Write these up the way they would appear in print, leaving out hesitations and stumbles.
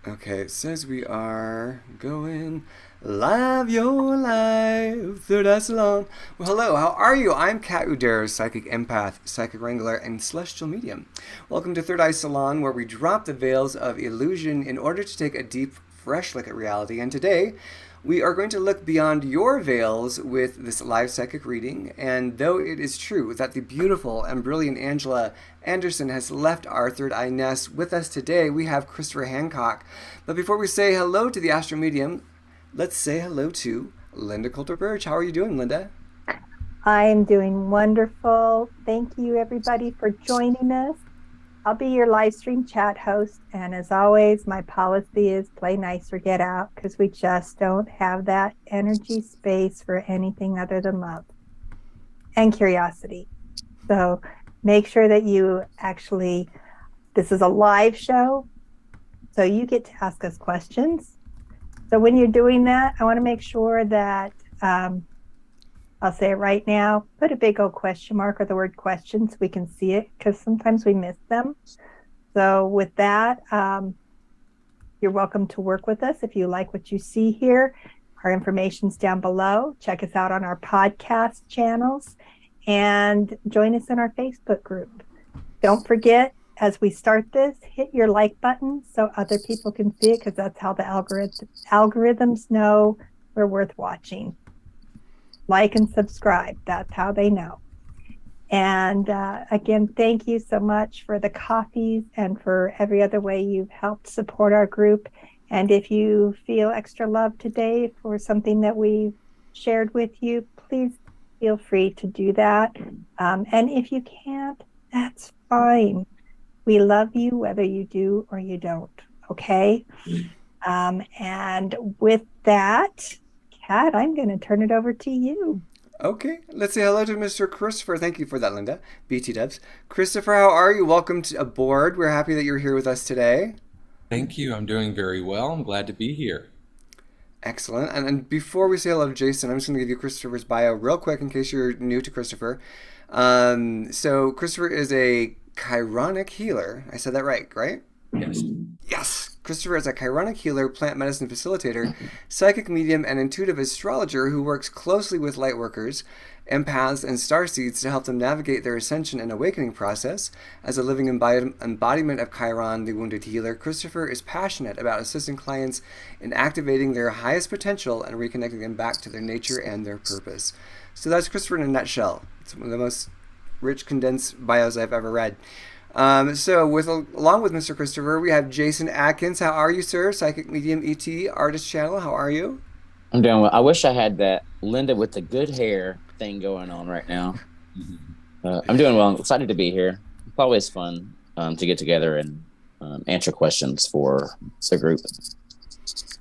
Okay, it says we are going live your life, Third Eye Salon. Well, hello, how are you? I'm Kat Udarro, psychic empath, psychic wrangler, and celestial medium. Welcome to Third Eye Salon, where we drop the veils of illusion in order to take a deep, fresh look at reality. And today, we are going to look beyond your veils with this live psychic reading. And though it is true that the beautiful and brilliant Angela Anderson has left our third eye nest, with us today we have Christopher Hancock. But before we say hello to the astro medium, let's say hello to Lynda Colter-Bergh. How are you doing, Lynda? I'm doing wonderful. Thank you, everybody, for joining us. I'll be your live stream chat host. And as always, my policy is play nice or get out because we just don't have that energy space for anything other than love and curiosity. So make sure that you actually, this is a live show, so you get to ask us questions. So when you're doing that, I want to make sure that I'll say it right now, put a big old question mark or the word question so we can see it because sometimes we miss them. So with that, you're welcome to work with us if you like what you see here. Our information's down below. Check us out on our podcast channels and join us in our Facebook group. Don't forget, as we start this, hit your like button so other people can see it because that's how the algorithms know we're worth watching. Like and subscribe. That's how they know. And again, thank you so much for the coffees and for every other way you've helped support our group. And if you feel extra love today for something that we shared with you, please feel free to do that. And if you can't, that's fine. We love you whether you do or you don't. Okay. And with that, Kat, I'm going to turn it over to you. Okay, let's say hello to Mr. Christopher. Thank you for that, Linda. BT Dubs. Christopher, how are you? Welcome to aboard. We're happy that you're here with us today. Thank you. I'm doing very well. I'm glad to be here. Excellent. And before we say hello to Jason, I'm just going to give you Christopher's bio real quick in case you're new to Christopher. So Christopher is a chironic healer. I said that right? Yes. Yes. Christopher is a chironic healer, plant medicine facilitator, psychic medium, and intuitive astrologer who works closely with lightworkers, empaths, and starseeds to help them navigate their ascension and awakening process. As a living embodiment of Chiron, the wounded healer, Christopher is passionate about assisting clients in activating their highest potential and reconnecting them back to their nature and their purpose. So that's Christopher in a nutshell. It's one of the most rich, condensed bios I've ever read. Along with Mr. Christopher, we have Jason Adkins. How are you, sir? Psychic Medium ET Artist Channel. How are you? I'm doing well. I wish I had that Lynda with the good hair thing going on right now. I'm doing well. I'm excited to be here. It's always fun to get together and answer questions for the group.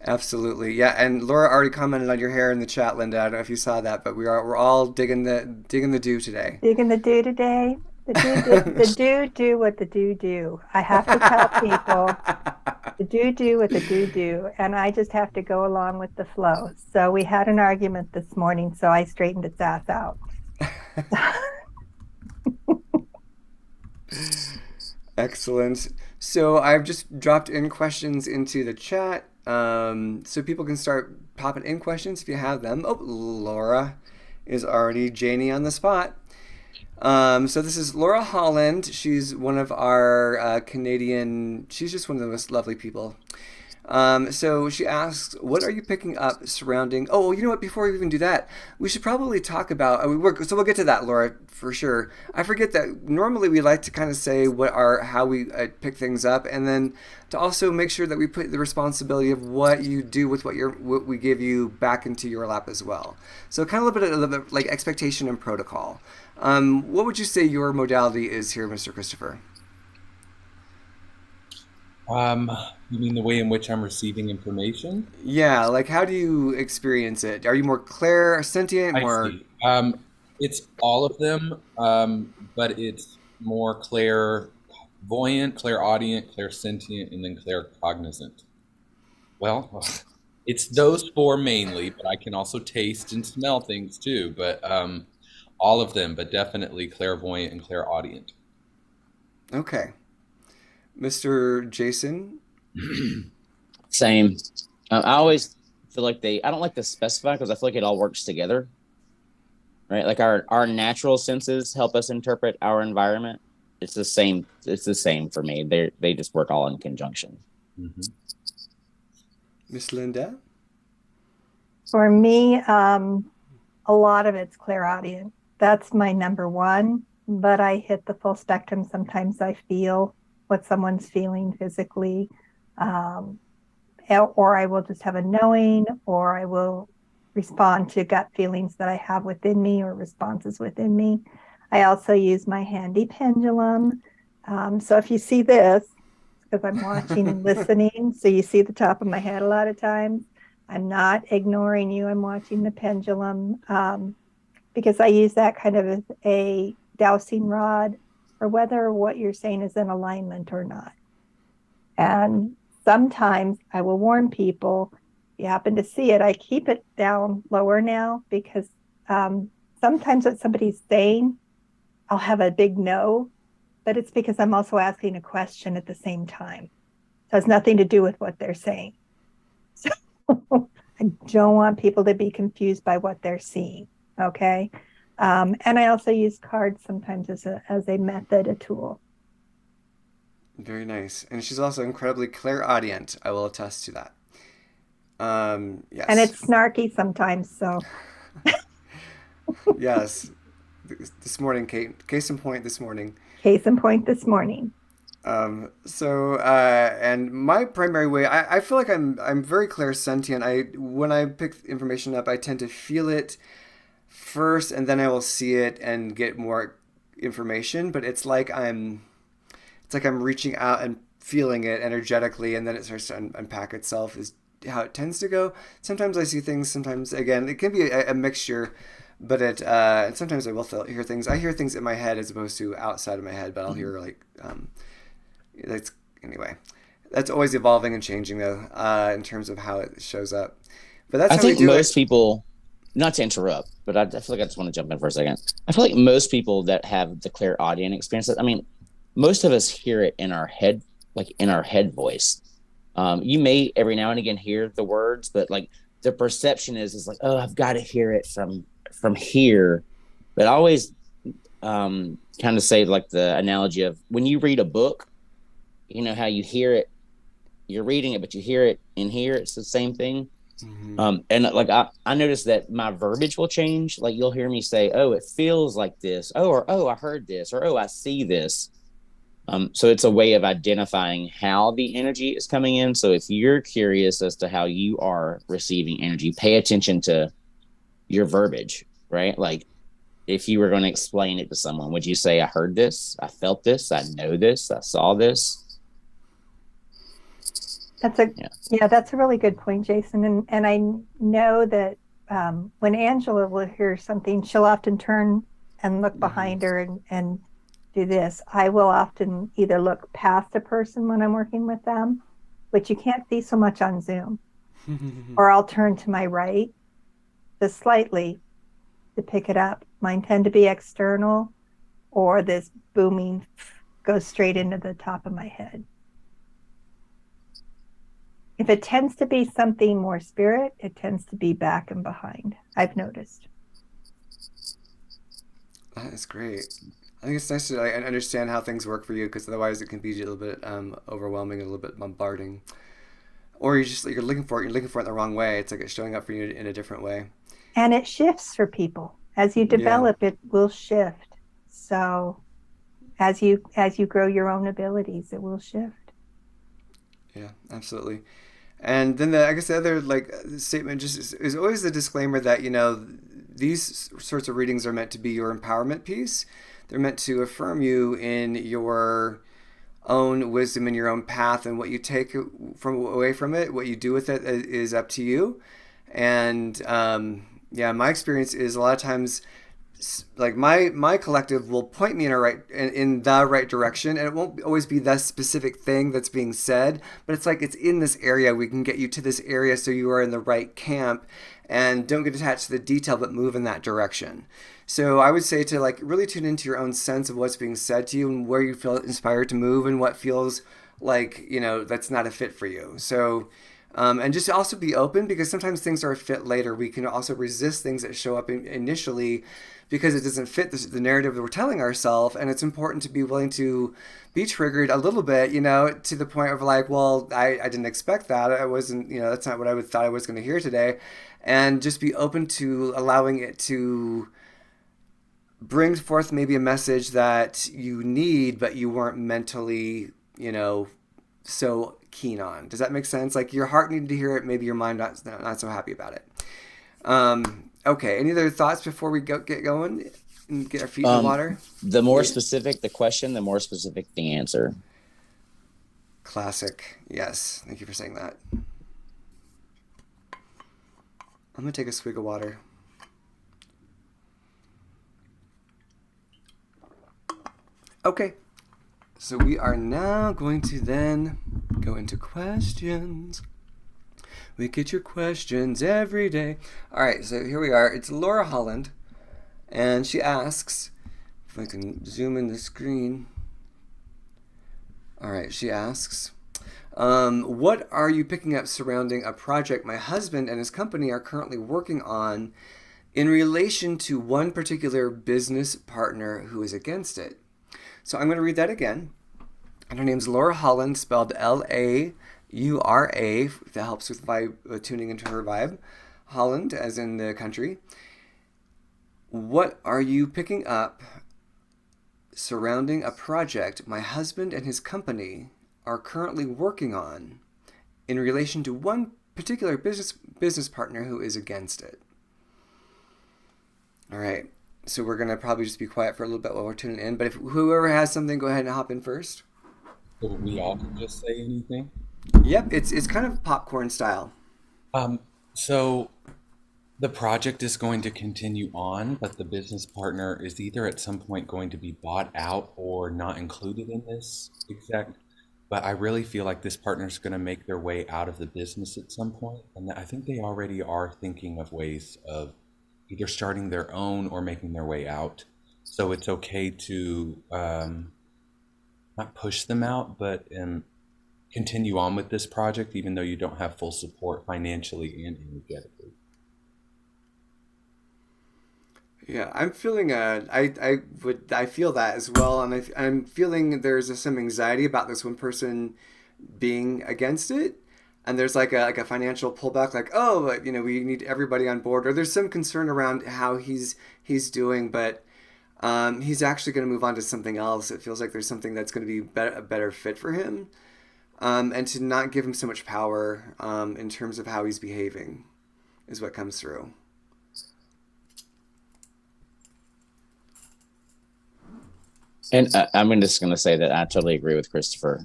Absolutely, yeah. And Laura already commented on your hair in the chat, Linda. I don't know if you saw that, but we're all digging the dew today. Digging the do today. The do what the do. I have to tell people the do what the do, and I just have to go along with the flow. So we had an argument this morning, so I straightened its ass out. Excellent. So I've just dropped in questions into the chat, so people can start popping in questions if you have them. Oh, Laura is already Janie on the spot. So this is Laura Holland. She's one of our Canadian. She's just one of the most lovely people. So she asks, "What are you picking up surrounding?" Oh, you know what? Before we even do that, we should probably talk about. So we'll get to that, Laura, for sure. I forget that normally we like to kind of say how we pick things up, and then to also make sure that we put the responsibility of what you do with what we give you back into your lap as well. So kind of a little bit like expectation and protocol. What would you say your modality is here, Mr. Christopher? You mean the way in which I'm receiving information? Yeah, like how do you experience it? Are you more clairsentient, I more? see. It's all of them, but it's more clairvoyant, clairaudient, clairsentient, and then claircognizant. Well, it's those four mainly, but I can also taste and smell things too. But all of them, but definitely clairvoyant and clairaudient. Okay, Mr. Jason. Same. I always feel like I don't like to specify because I feel like it all works together, right? Like our natural senses help us interpret our environment. It's the same. It's the same for me. They just work all in conjunction. Mm-hmm. Miss Lynda? For me, a lot of it's clairaudient. That's my number one, but I hit the full spectrum. Sometimes I feel what someone's feeling physically, or I will just have a knowing, or I will respond to gut feelings that I have within me or responses within me. I also use my handy pendulum. So if you see this, because I'm watching and listening, so you see the top of my head a lot of times. I'm not ignoring you. I'm watching the pendulum because I use that kind of as a dowsing rod for whether what you're saying is in alignment or not. And sometimes I will warn people, if you happen to see it, I keep it down lower now because sometimes what somebody's saying, I'll have a big no, but it's because I'm also asking a question at the same time. So it has nothing to do with what they're saying. So I don't want people to be confused by what they're seeing. Okay. And I also use cards sometimes as a method, a tool. Very nice. And she's also incredibly clairaudient. I will attest to that. Yes. And it's snarky sometimes. So yes. This morning, Kate. Case in point this morning. Case in point this morning. And my primary way, I feel like I'm very clairsentient. When I pick information up, I tend to feel it first, and then I will see it and get more information. But it's like I'm reaching out and feeling it energetically, and then it starts to unpack itself. Is how it tends to go. Sometimes I see things. Sometimes, again, it can be a mixture. But and sometimes I will hear things. I hear things in my head as opposed to outside of my head. But I'll hear anyway. That's always evolving and changing though, in terms of how it shows up. But that's I how we think do most it. people, not to interrupt, but I feel like I just want to jump in for a second. I feel like most people that have the clairaudient experiences, I mean, most of us hear it in our head, like in our head voice. You may every now and again hear the words, but like the perception is like, oh, I've got to hear it from here. But I always kind of say like the analogy of when you read a book, you know how you hear it, you're reading it, but you hear it in here. It's the same thing. Mm-hmm. And like I noticed that my verbiage will change. Like you'll hear me say, oh, it feels like this. Oh, or oh, I heard this, or oh, I see this. So it's a way of identifying how the energy is coming in. So if you're curious as to how you are receiving energy, pay attention to your verbiage, right? Like if you were going to explain it to someone, would you say, I heard this, I felt this, I know this, I saw this? That's a really good point, Jason. And I know that when Angela will hear something, she'll often turn and look behind her and do this. I will often either look past a person when I'm working with them, which you can't see so much on Zoom, or I'll turn to my right just slightly to pick it up. Mine tend to be external, or this booming goes straight into the top of my head. If it tends to be something more spirit, it tends to be back and behind, I've noticed. That is great. I think it's nice to understand how things work for you, because otherwise it can be a little bit overwhelming, a little bit bombarding. Or you're looking for it in the wrong way. It's like it's showing up for you in a different way. And it shifts for people. As you develop, it will shift. So as you grow your own abilities, it will shift. Yeah, absolutely. And then I guess the other statement just is always the disclaimer that, these sorts of readings are meant to be your empowerment piece. They're meant to affirm you in your own wisdom and your own path, and what you take away from it, what you do with it is up to you. And my experience is a lot of times, like my collective will point me in the right direction, and it won't always be that specific thing that's being said, but it's like it's in this area. We can get you to this area so you are in the right camp, and don't get attached to the detail, but move in that direction. So I would say to really tune into your own sense of what's being said to you and where you feel inspired to move, and what feels like that's not a fit for you. So And just also be open, because sometimes things are a fit later. We can also resist things that show up initially because it doesn't fit the narrative that we're telling ourselves. And it's important to be willing to be triggered a little bit, to the point of like, well, I didn't expect that. I wasn't, that's not what I thought I was going to hear today. And just be open to allowing it to bring forth maybe a message that you need, but you weren't mentally, so keen on. Does that make sense? Like your heart needed to hear it, maybe your mind not so happy about it. Okay. Any other thoughts before we get going and get our feet in the water? The more specific the question, the more specific the answer. Classic. Yes. Thank you for saying that. I'm gonna take a swig of water. Okay. So we are now going to then go into questions. We get your questions every day. All right, so here we are. It's Laura Holland, and she asks, if I can zoom in the screen. All right, she asks, what are you picking up surrounding a project my husband and his company are currently working on in relation to one particular business partner who is against it? So I'm going to read that again. And her name's Laura Holland, spelled Laura. That helps with tuning into her vibe. Holland, as in the country. What are you picking up surrounding a project my husband and his company are currently working on in relation to one particular business partner who is against it? All right. So we're going to probably just be quiet for a little bit while we're tuning in. But if whoever has something, go ahead and hop in first. So we all can just say anything? Yep, it's kind of popcorn style. So the project is going to continue on, but the business partner is either at some point going to be bought out or not included in this exact. But I really feel like this partner is going to make their way out of the business at some point. And I think they already are thinking of ways of either starting their own or making their way out. So it's okay to not push them out, but continue on with this project, even though you don't have full support financially and energetically. Yeah, I'm feeling I feel that as well, and I'm feeling there's some anxiety about this one person being against it. And there's like a financial pullback, like, oh, we need everybody on board, or there's some concern around how he's doing, but he's actually going to move on to something else. It feels like there's something that's going to be a better fit for him, and to not give him so much power in terms of how he's behaving is what comes through. And I'm just going to say that I totally agree with Chrystopher.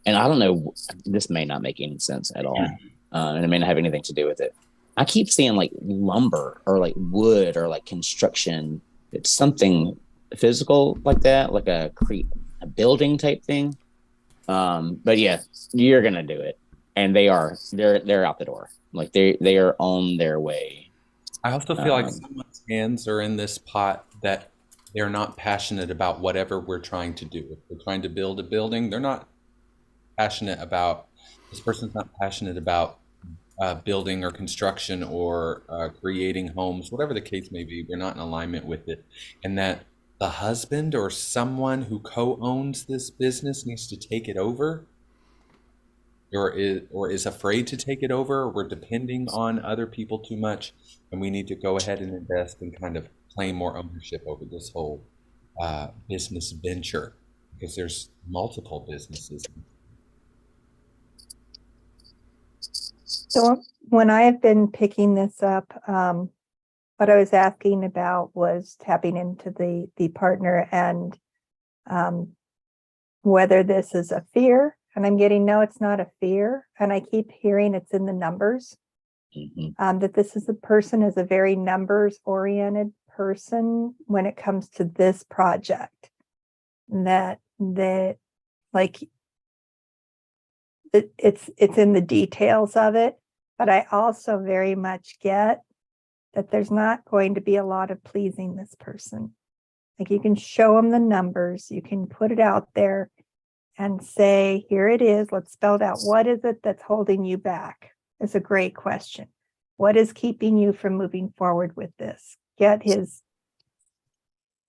And I don't know, this may not make any sense at all. And it may not have anything to do with it. I keep seeing like lumber or like wood or like construction. It's something physical like that, like a building type thing. But yeah, you're going to do it. And they're out the door. Like they are on their way. I also feel like someone's hands are in this pot that they're not passionate about whatever we're trying to do. If we're trying to build a building, they're not passionate about, this person's not passionate about building or construction or creating homes, whatever the case may be. We're not in alignment with it. And that the husband or someone who co-owns this business needs to take it over, or is afraid to take it over. We're depending on other people too much, and we need to go ahead and invest and kind of claim more ownership over this whole business venture, because there's multiple businesses. So when I have been picking this up, what I was asking about was tapping into the partner and whether this is a fear. And I'm getting, no, it's not a fear. And I keep hearing it's in the numbers. Mm-hmm. That this is a very numbers oriented person when it comes to this project. That like it's in the details of it, but I also very much get that there's not going to be a lot of pleasing this person. Like you can show them the numbers, you can put it out there, and say, here it is. Let's spell it out. What is it that's holding you back? It's a great question. What is keeping you from moving forward with this? Get his,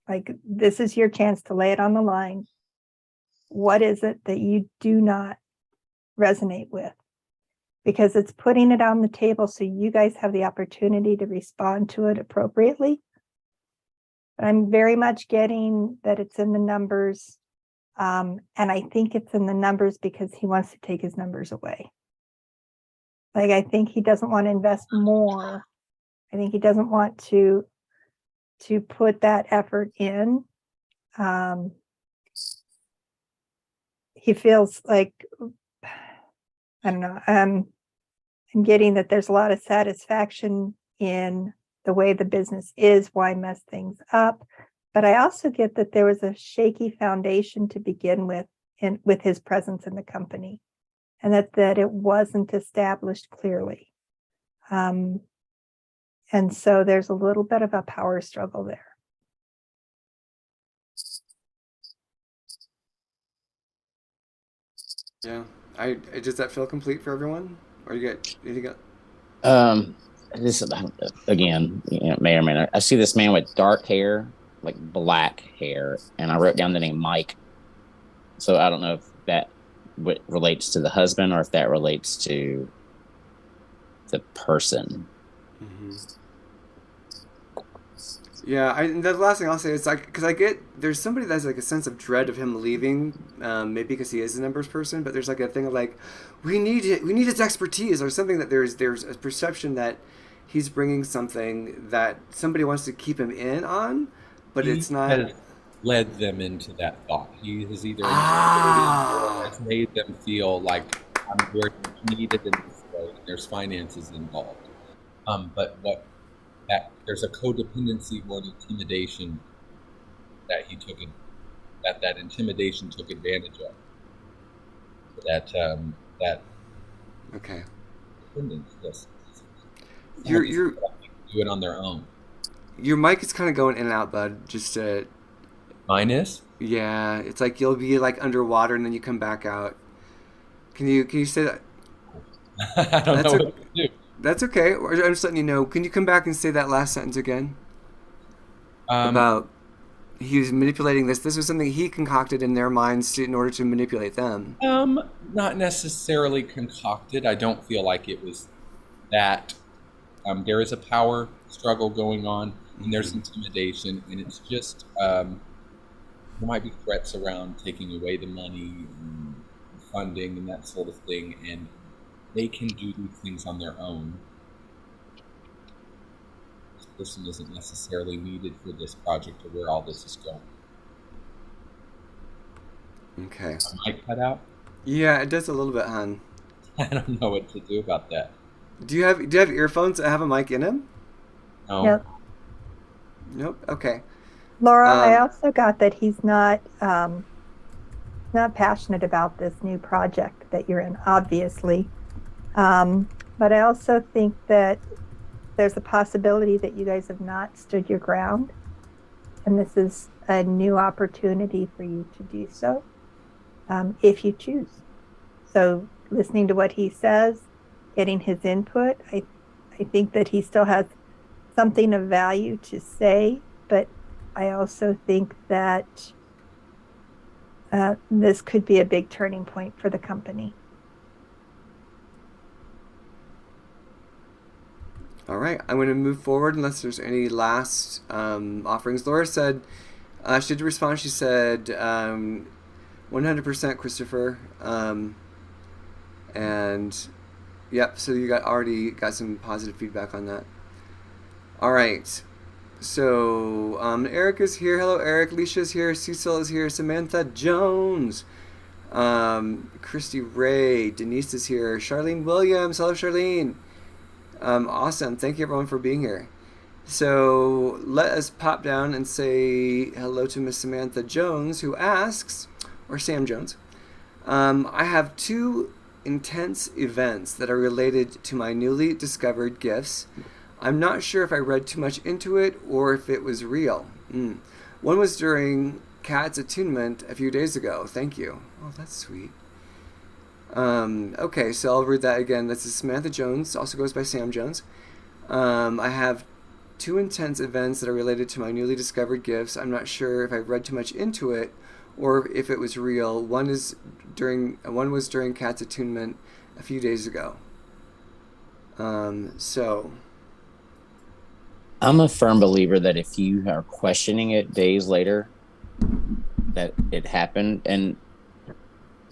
like, this is your chance to lay it on the line. What is it that you do not resonate with? Because it's putting it on the table so you guys have the opportunity to respond to it appropriately. But I'm very much getting that it's in the numbers. And I think it's in the numbers because he wants to take his numbers away. Like, I think he doesn't want to invest more. I think he doesn't want to put that effort in. He feels like, I don't know, I'm getting that there's a lot of satisfaction in the way the business is. Why mess things up? But I also get that there was a shaky foundation to begin with with his presence in the company, and that it wasn't established clearly. And so there's a little bit of a power struggle there. Yeah. Does that feel complete for everyone? Or you get anything else? This again, may or may not. I see this man with dark hair, like black hair, and I wrote down the name Mike. So I don't know if that relates to the husband or if that relates to the person. Mm-hmm. Yeah, the last thing I'll say is, like, because there's somebody that's like a sense of dread of him leaving, maybe because he is a numbers person, but there's like a thing of like, we need his expertise, or something, that there's a perception that he's bringing something that somebody wants to keep him in on, but it's not. Has led them into that thought. He has either or has made them feel like I'm very needed in this way. There's finances involved, but there's a codependency or an intimidation that he took that intimidation took advantage of. That Okay. Dependence, yes. You're do it on their own. Your mic is kind of going in and out, bud. Just Mine is? Yeah, it's like you'll be like underwater and then you come back out. Can you say that? I don't know what to do. That's okay. I'm just letting you know. Can you come back and say that last sentence again? About he was manipulating this. This was something he concocted in their minds in order to manipulate them. Not necessarily concocted. I don't feel like it was that. There is a power struggle going on, and there's intimidation, and it's just there might be threats around taking away the money and funding and that sort of thing, and they can do these things on their own. This person isn't necessarily needed for this project or where all this is going. Okay. My mic cut out? Yeah, it does a little bit, hon. I don't know what to do about that. Do you have earphones that have a mic in them? No. Yep. Nope. Okay. Laura, I also got that he's not passionate about this new project that you're in, obviously. But I also think that there's a possibility that you guys have not stood your ground, and this is a new opportunity for you to do so, if you choose. So listening to what he says, getting his input, I think that he still has something of value to say, but I also think that this could be a big turning point for the company. All right, I'm going to move forward unless there's any last offerings. Laura said, she did respond, she said 100% Chrystopher. And yep, so you already got some positive feedback on that. All right, so Eric is here. Hello, Eric. Leisha's here. Cecil is here. Samantha Jones. Christy Ray. Denise is here. Charlene Williams. Hello, Charlene. Awesome. Thank you, everyone, for being here. So let us pop down and say hello to Miss Samantha Jones, who asks, or Sam Jones, I have two intense events that are related to my newly discovered gifts. I'm not sure if I read too much into it or if it was real. One was during Kat's attunement a few days ago. Thank you. Oh, that's sweet. Okay, so I'll read that again. This is Samantha Jones, also goes by Sam Jones. I have two intense events that are related to my newly discovered gifts. I'm not sure if I've read too much into it or if it was real. One was during Kat's attunement a few days ago. So I'm a firm believer that if you are questioning it days later, that it happened. And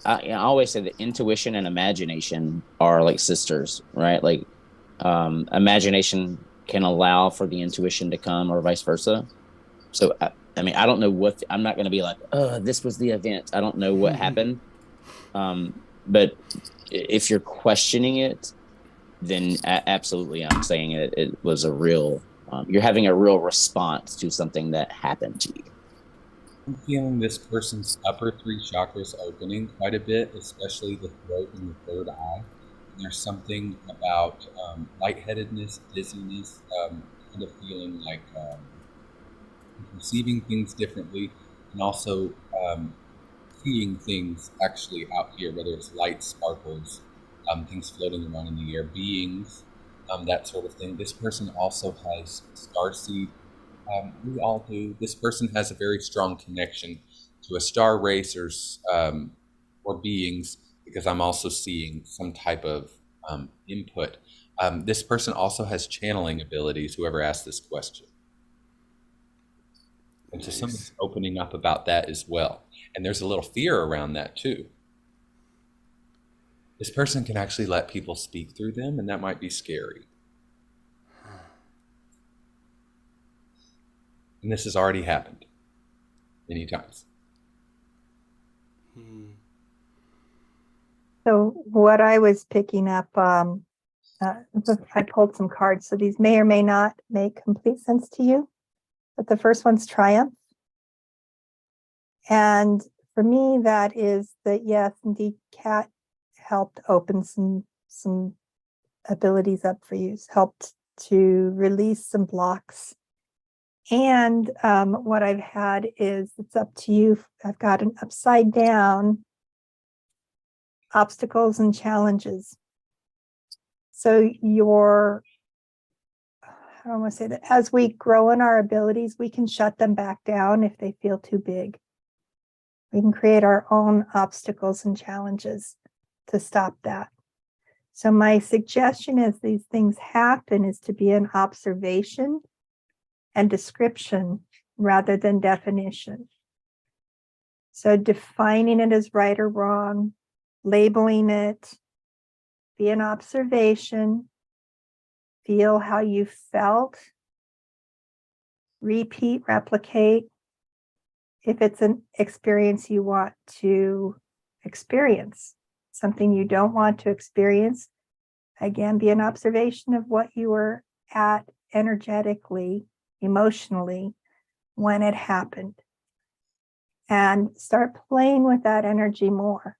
I always say that intuition and imagination are like sisters, right? Like imagination can allow for the intuition to come or vice versa. So, I mean, I don't know I'm not going to be like, oh, this was the event. I don't know what happened. But if you're questioning it, then absolutely, I'm saying it was a real, you're having a real response to something that happened to you. I'm feeling this person's upper three chakras opening quite a bit, especially the throat and the third eye. And there's something about lightheadedness, dizziness, kind of feeling like perceiving things differently, and also seeing things actually out here, whether it's light, sparkles, things floating around in the air, beings, that sort of thing. This person also has starseed. We all do. This person has a very strong connection to a star race or beings, because I'm also seeing some type of input. This person also has channeling abilities, whoever asked this question. And so somebody's opening up about that as well. And there's a little fear around that too. This person can actually let people speak through them, and that might be scary. And this has already happened many times. So what I was picking up, I pulled some cards, so these may or may not make complete sense to you. But the first one's triumph. And for me, that is that, yes, indeed, Kat helped open some abilities up for you, helped to release some blocks. And what I've had is, it's up to you. I've got an upside down obstacles and challenges. So I want to say that as we grow in our abilities, we can shut them back down if they feel too big. We can create our own obstacles and challenges to stop that. So my suggestion as these things happen is to be an observation and description rather than definition. So defining it as right or wrong, labeling it, be an observation, feel how you felt, repeat, replicate. If it's an experience you want to experience, something you don't want to experience, again, be an observation of what you were at energetically, emotionally, when it happened. And start playing with that energy more.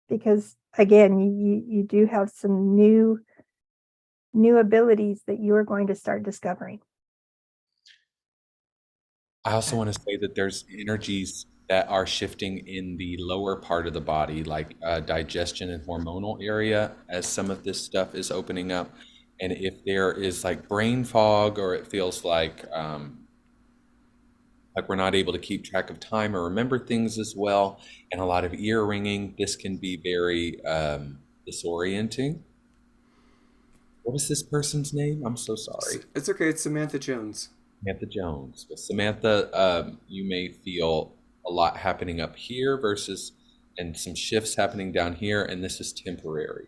Because again, you do have some new abilities that you are going to start discovering. I also want to say that there's energies that are shifting in the lower part of the body, like digestion and hormonal area, as some of this stuff is opening up. And if there is like brain fog, or it feels like we're not able to keep track of time or remember things as well, and a lot of ear ringing, this can be very disorienting. What was this person's name? I'm so sorry. It's okay. It's Samantha Jones. Samantha Jones. Well, Samantha, you may feel a lot happening up here and some shifts happening down here, and this is temporary.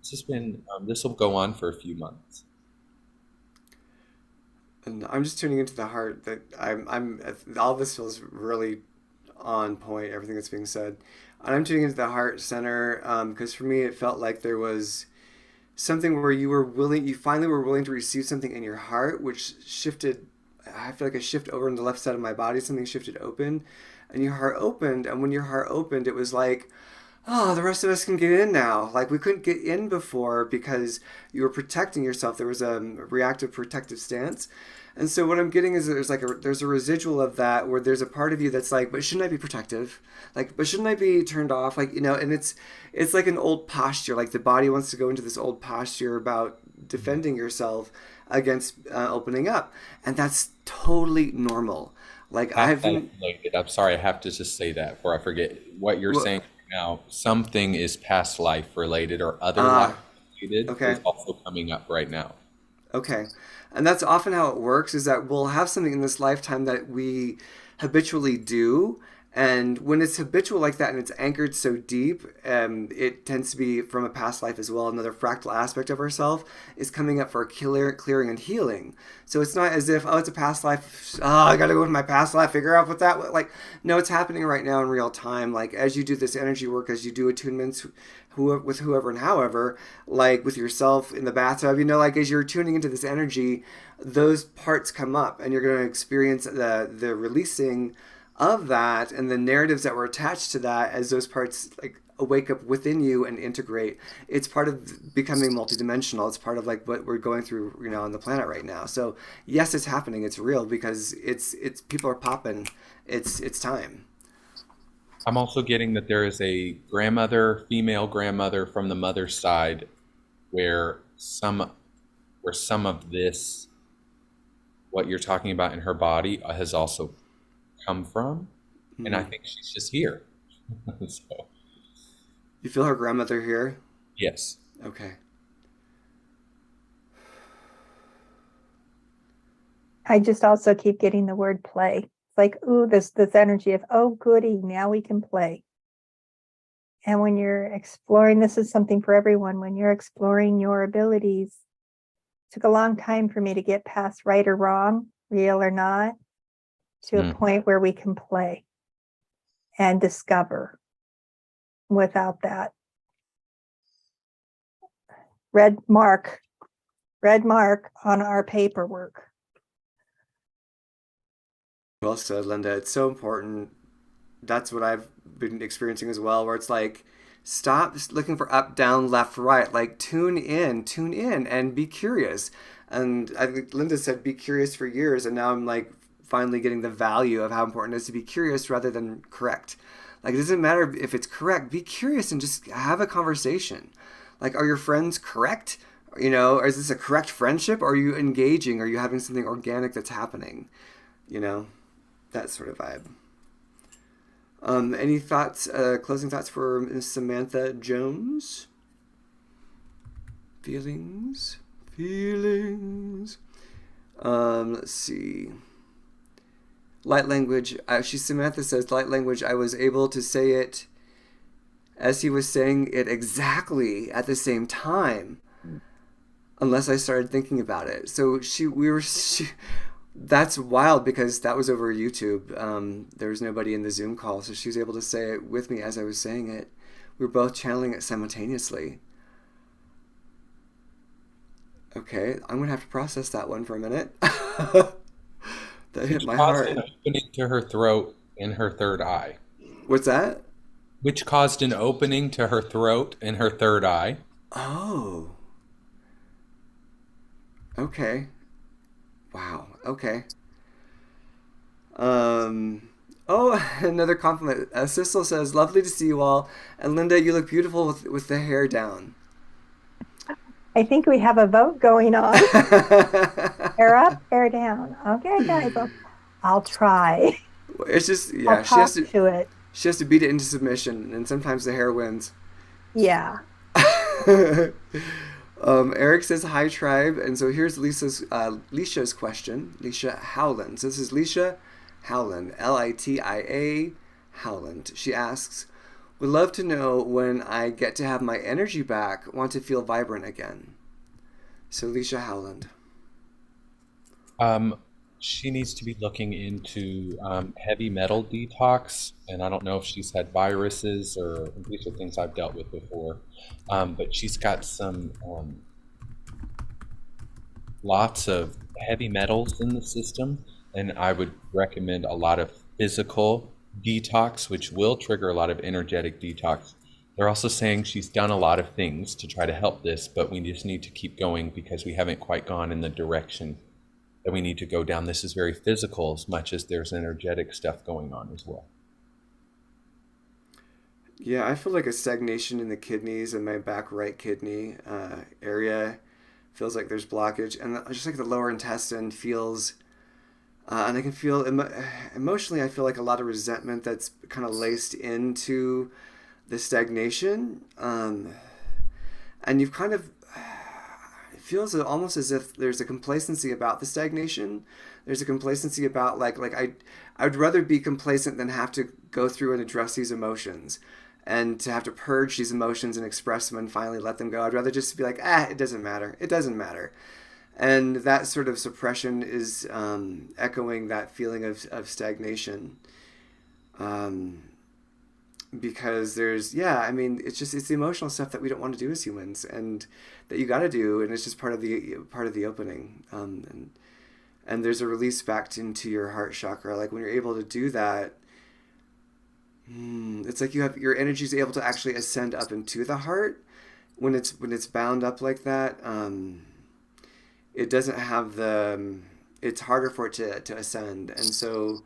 This will go on for a few months. And I'm just tuning into the heart. That I'm all this feels really on point. Everything that's being said, and I'm tuning into the heart center because for me it felt like there was something where you finally were willing to receive something in your heart, which shifted. I feel like a shift over on the left side of my body. Something shifted open, and your heart opened. And when your heart opened, it was like, oh, the rest of us can get in now. Like we couldn't get in before because you were protecting yourself. There was a reactive protective stance. And so what I'm getting is there's a residual of that where there's a part of you that's like, but shouldn't I be protective? Like, but shouldn't I be turned off? Like, and it's like an old posture. Like the body wants to go into this old posture about defending yourself against opening up, and that's totally normal. Like I'm sorry, I have to just say that before I forget what you're saying now. Something is past life related or other life related is also coming up right now. Okay. And that's often how it works, is that we'll have something in this lifetime that we habitually do. And when it's habitual like that and it's anchored so deep, it tends to be from a past life as well. Another fractal aspect of ourself is coming up for clearing and healing. So it's not as if, oh, it's a past life. Oh, I got to go with my past life, figure out what that, like, no, it's happening right now in real time. Like as you do this energy work, as you do attunements with whoever and however, like with yourself in the bathtub, like as you're tuning into this energy, those parts come up and you're going to experience the releasing of that and the narratives that were attached to that as those parts like wake up within you and integrate. It's part of becoming multidimensional. It's part of like what we're going through, on the planet right now. So yes, it's happening. It's real because it's people are popping. It's time. I'm also getting that there is a female grandmother from the mother's side where some of this, what you're talking about in her body, has also come from, and I think she's just here. So, you feel her grandmother here? Yes. Okay. I just also keep getting the word play. It's like, ooh, this energy of, oh goody, now we can play. And when you're exploring, this is something for everyone, when you're exploring your abilities, it took a long time for me to get past right or wrong, real or not, to a point where we can play and discover without that. Red mark on our paperwork. Well said, Lynda. It's so important. That's what I've been experiencing as well, where it's like, stop looking for up, down, left, right. Like tune in and be curious. And I think Lynda said be curious for years, and now I'm like finally getting the value of how important it is to be curious rather than correct. Like it doesn't matter if it's correct, be curious and just have a conversation. Like, are your friends correct? Is this a correct friendship? Or are you engaging? Are you having something organic that's happening? That sort of vibe. Any thoughts, closing thoughts for Ms. Samantha Jones? Feelings. Let's see. Light language. Samantha says, light language, I was able to say it as he was saying it exactly at the same time, unless I started thinking about it. So that's wild because that was over YouTube. There was nobody in the Zoom call, so she was able to say it with me as I was saying it. We were both channeling it simultaneously. Okay, I'm going to have to process that one for a minute. That hit my heart. An opening to her throat in her third eye. What's that? Which caused an opening to her throat in her third eye. Oh. Okay. Wow. Okay. Oh, another compliment. Sissel says, lovely to see you all. And Lynda, you look beautiful with the hair down. I think we have a vote going on. Hair up, hair down. Okay, guys, I'll try. It's just, yeah, I'll talk to it. She has to beat it into submission, and sometimes the hair wins. Yeah. Eric says, hi, tribe. And so here's Leisha's question. Leisha Howland. So this is Leisha Howland, Litia Howland. She asks, would love to know when I get to have my energy back, want to feel vibrant again. So Leisha Howland. She needs to be looking into heavy metal detox, and I don't know if she's had viruses or these are things I've dealt with before, but she's got some lots of heavy metals in the system, and I would recommend a lot of physical detox, which will trigger a lot of energetic detox. They're also saying she's done a lot of things to try to help this, but we just need to keep going because we haven't quite gone in the direction that we need to go down. This is very physical as much as there's energetic stuff going on as well. Yeah, I feel like a stagnation in the kidneys and my back right kidney area. Feels like there's blockage, and just like the lower intestine feels, and I can feel emotionally. I feel like a lot of resentment that's kind of laced into the stagnation, and you've kind of. It feels almost as if there's a complacency about the stagnation. There's a complacency about I'd rather be complacent than have to go through and address these emotions, and to have to purge these emotions and express them and finally let them go. I'd rather just be like, it doesn't matter. It doesn't matter. And that sort of suppression is echoing that feeling of stagnation. Because there's, it's the emotional stuff that we don't want to do as humans, and that you got to do, and it's just part of the opening. And there's a release back into your heart chakra. Like when you're able to do that, it's like you have your energy is able to actually ascend up into the heart. When it's bound up like that, it doesn't have it's harder for it to ascend. And so,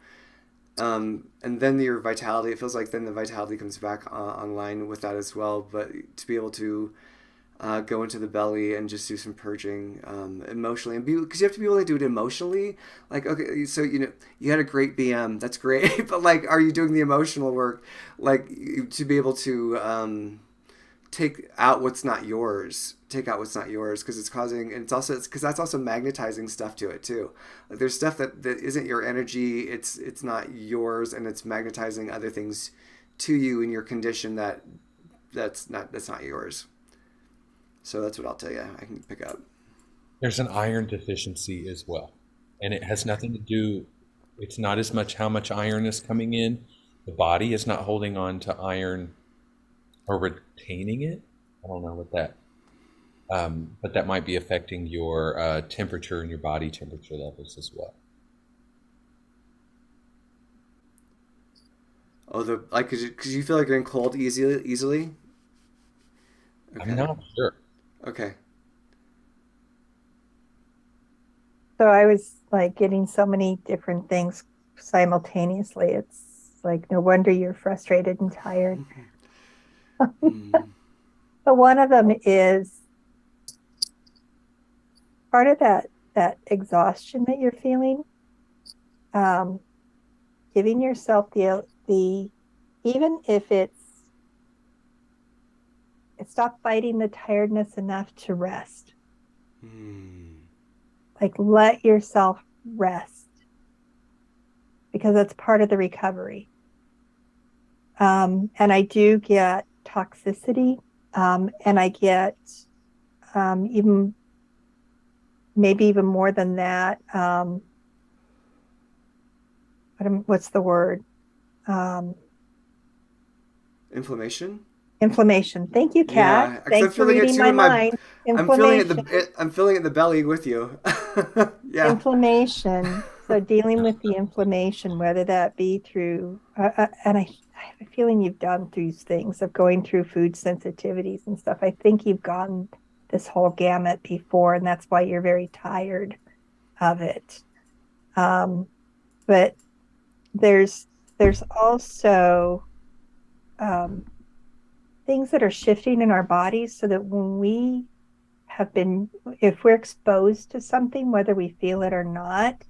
and then your vitality, it feels like then the vitality comes back online with that as well. But to be able to go into the belly and just do some purging emotionally, and because you have to be able to do it emotionally. Like, okay, so you had a great BM, that's great, but like, are you doing the emotional work, like to be able to take out what's not yours, because it's causing, and because that's also magnetizing stuff to it too. Like there's stuff that isn't your energy, it's not yours, and it's magnetizing other things to you in your condition that's not yours. So that's what I'll tell you. I can pick up. There's an iron deficiency as well. And it has nothing to do, it's not as much how much iron is coming in. The body is not holding on to iron or retaining it. I don't know what that, but that might be affecting your temperature and your body temperature levels as well. Oh, because you feel like you're in cold easily? Okay. I'm not sure. Okay. So I was like getting so many different things simultaneously. It's like, no wonder you're frustrated and tired. But one of them is part of that exhaustion that you're feeling, giving yourself the even if stop fighting the tiredness enough to rest. Like let yourself rest, because that's part of the recovery. And I do get toxicity, and I get maybe even more than that. What's the word? Inflammation. Thank you, Kat. Yeah, thanks for reading my mind. I'm feeling it in the belly with you. Yeah. Inflammation. So dealing with the inflammation, whether that be through, and I have a feeling you've done these things of going through food sensitivities and stuff. I think you've gotten this whole gamut before, and that's why you're very tired of it. But there's also things that are shifting in our bodies, so that when we if we're exposed to something, whether we feel it or not,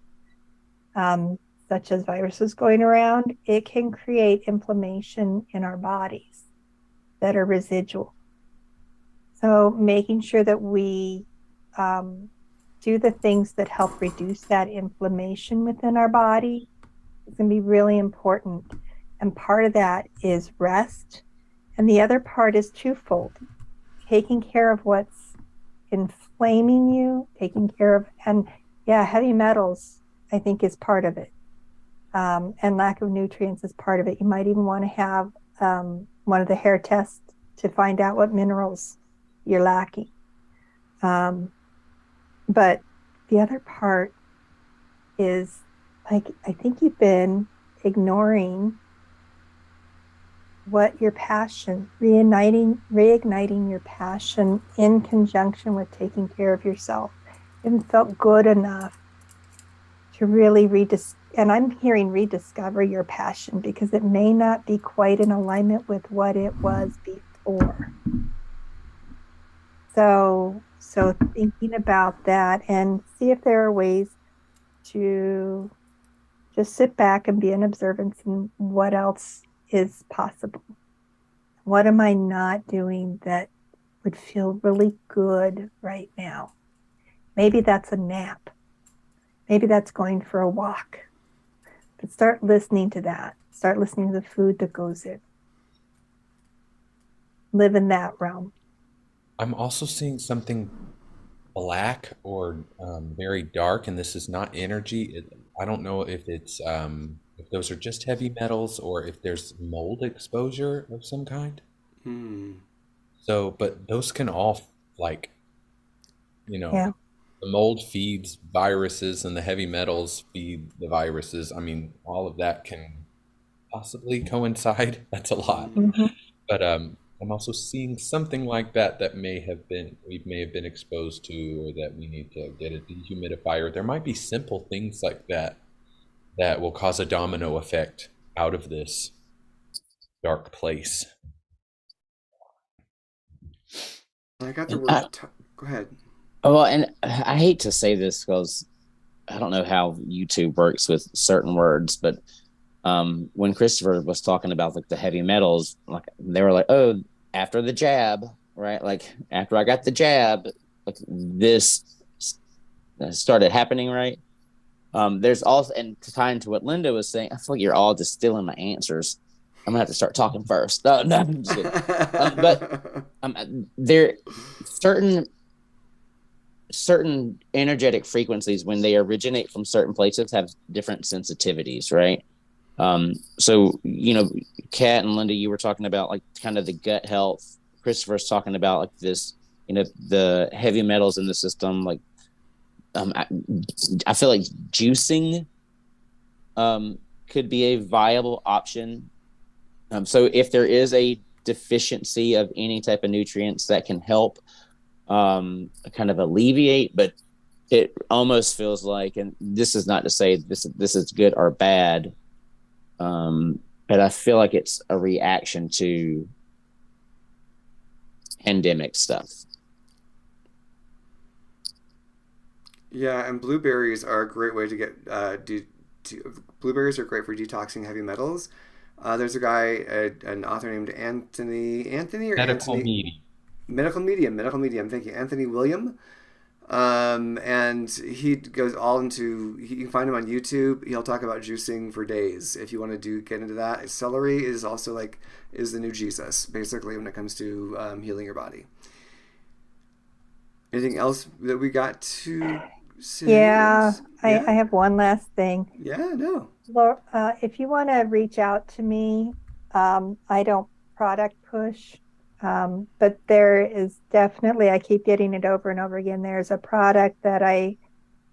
such as viruses going around, it can create inflammation in our bodies that are residual. So making sure that we do the things that help reduce that inflammation within our body is going to be really important. And part of that is rest. And the other part is twofold. Taking care of what's inflaming you, taking care of, and heavy metals, I think, is part of it. And lack of nutrients is part of it. You might even want to have one of the hair tests to find out what minerals you're lacking. But the other part is, like, I think you've been ignoring what your passion, reigniting your passion in conjunction with taking care of yourself. You haven't felt good enough to really and I'm hearing rediscover your passion, because it may not be quite in alignment with what it was before. So thinking about that and see if there are ways to just sit back and be in observance and what else is possible. What am I not doing that would feel really good right now? Maybe that's a nap. Maybe that's going for a walk. But start listening to that. Start listening to the food that goes in. Live in that realm. I'm also seeing something black or very dark, and this is not energy. I don't know if it's if those are just heavy metals or if there's mold exposure of some kind. So, but those can all, like, Yeah. the mold feeds viruses and the heavy metals feed the viruses. I mean, all of that can possibly coincide. That's a lot. Mm-hmm. But I'm also seeing something like that we may have been exposed to, or that we need to get a dehumidifier. There might be simple things like that that will cause a domino effect out of this dark place. I got the word. Go ahead. Well, and I hate to say this because I don't know how YouTube works with certain words, but when Chrystopher was talking about like the heavy metals, like they were like, oh, after the jab, right? Like after I got the jab, like this started happening, right? There's also, and tying to what Lynda was saying, I feel like you're all just stealing my answers. I'm gonna have to start talking first. No, I'm just kidding. But there certain energetic frequencies, when they originate from certain places, have different sensitivities, right? So Kat and Lynda, you were talking about like kind of the gut health. Chrystopher's talking about like this, the heavy metals in the system. Like, I feel like juicing could be a viable option. So if there is a deficiency of any type of nutrients that can help kind of alleviate, but it almost feels like, and this is not to say this is good or bad, but I feel like it's a reaction to pandemic stuff. Yeah, and blueberries are a great way to get blueberries are great for detoxing heavy metals. There's a guy, an author named Anthony Medical Medium. Thank you, Anthony William. And he goes all into. You can find him on YouTube. He'll talk about juicing for days if you want to get into that. Celery is also is the new Jesus, basically, when it comes to healing your body. Anything else that we got to say? Yeah, I have one last thing. Yeah, no. Laura, if you want to reach out to me, I don't product push, but there is definitely, I keep getting it over and over again. There's a product that I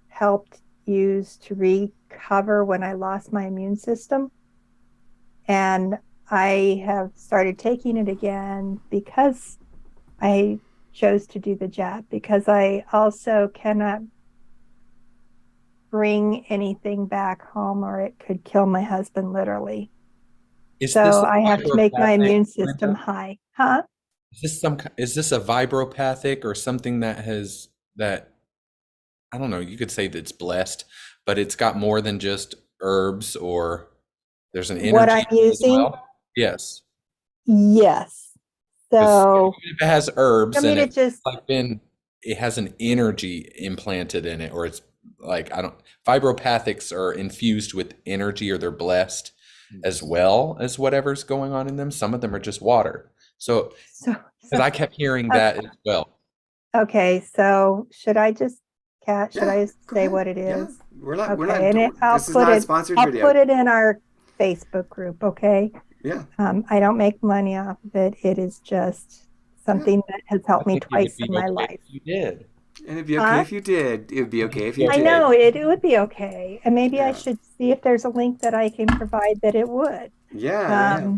helped use to recover when I lost my immune system. And I have started taking it again because I chose to do the jab, because I also cannot bring anything back home or it could kill my husband literally. So I have to make my immune system high. Huh? Is this a vibropathic or something that I don't know, you could say that it's blessed, but it's got more than just herbs, or there's an energy. What I'm using? Well? Yes. So if it has herbs, I mean, it has an energy implanted in it, or it's like, vibropathics are infused with energy, or they're blessed as well as whatever's going on in them. Some of them are just water. So because I kept hearing that as well. Okay, so should I just, Kat, should I say what it is? Yeah. We're not. This is not a sponsored video. I'll put it in our Facebook group. Okay. Yeah. I don't make money off of it. It is just something that has helped me twice in my life. You did. And it'd be okay if you did. It would be okay if you did. I know, it would be okay. And maybe I should see if there's a link that I can provide that it would. Yeah.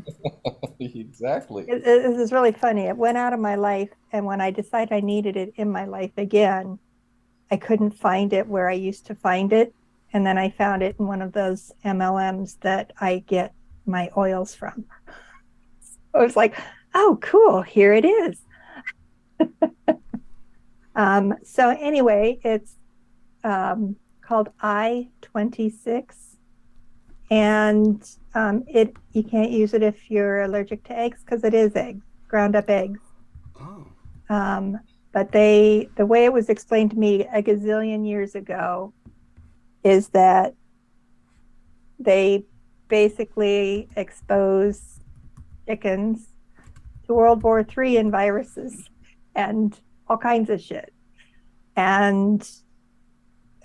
Exactly. This is really funny. It went out of my life, and when I decided I needed it in my life again, I couldn't find it where I used to find it. And then I found it in one of those MLMs that I get my oils from. I was like, oh, cool, here it is. So anyway, it's called I-26. And you can't use it if you're allergic to eggs, because it is eggs, ground up eggs. Oh. But the way it was explained to me a gazillion years ago is that they basically expose chickens to World War III and viruses and all kinds of shit. And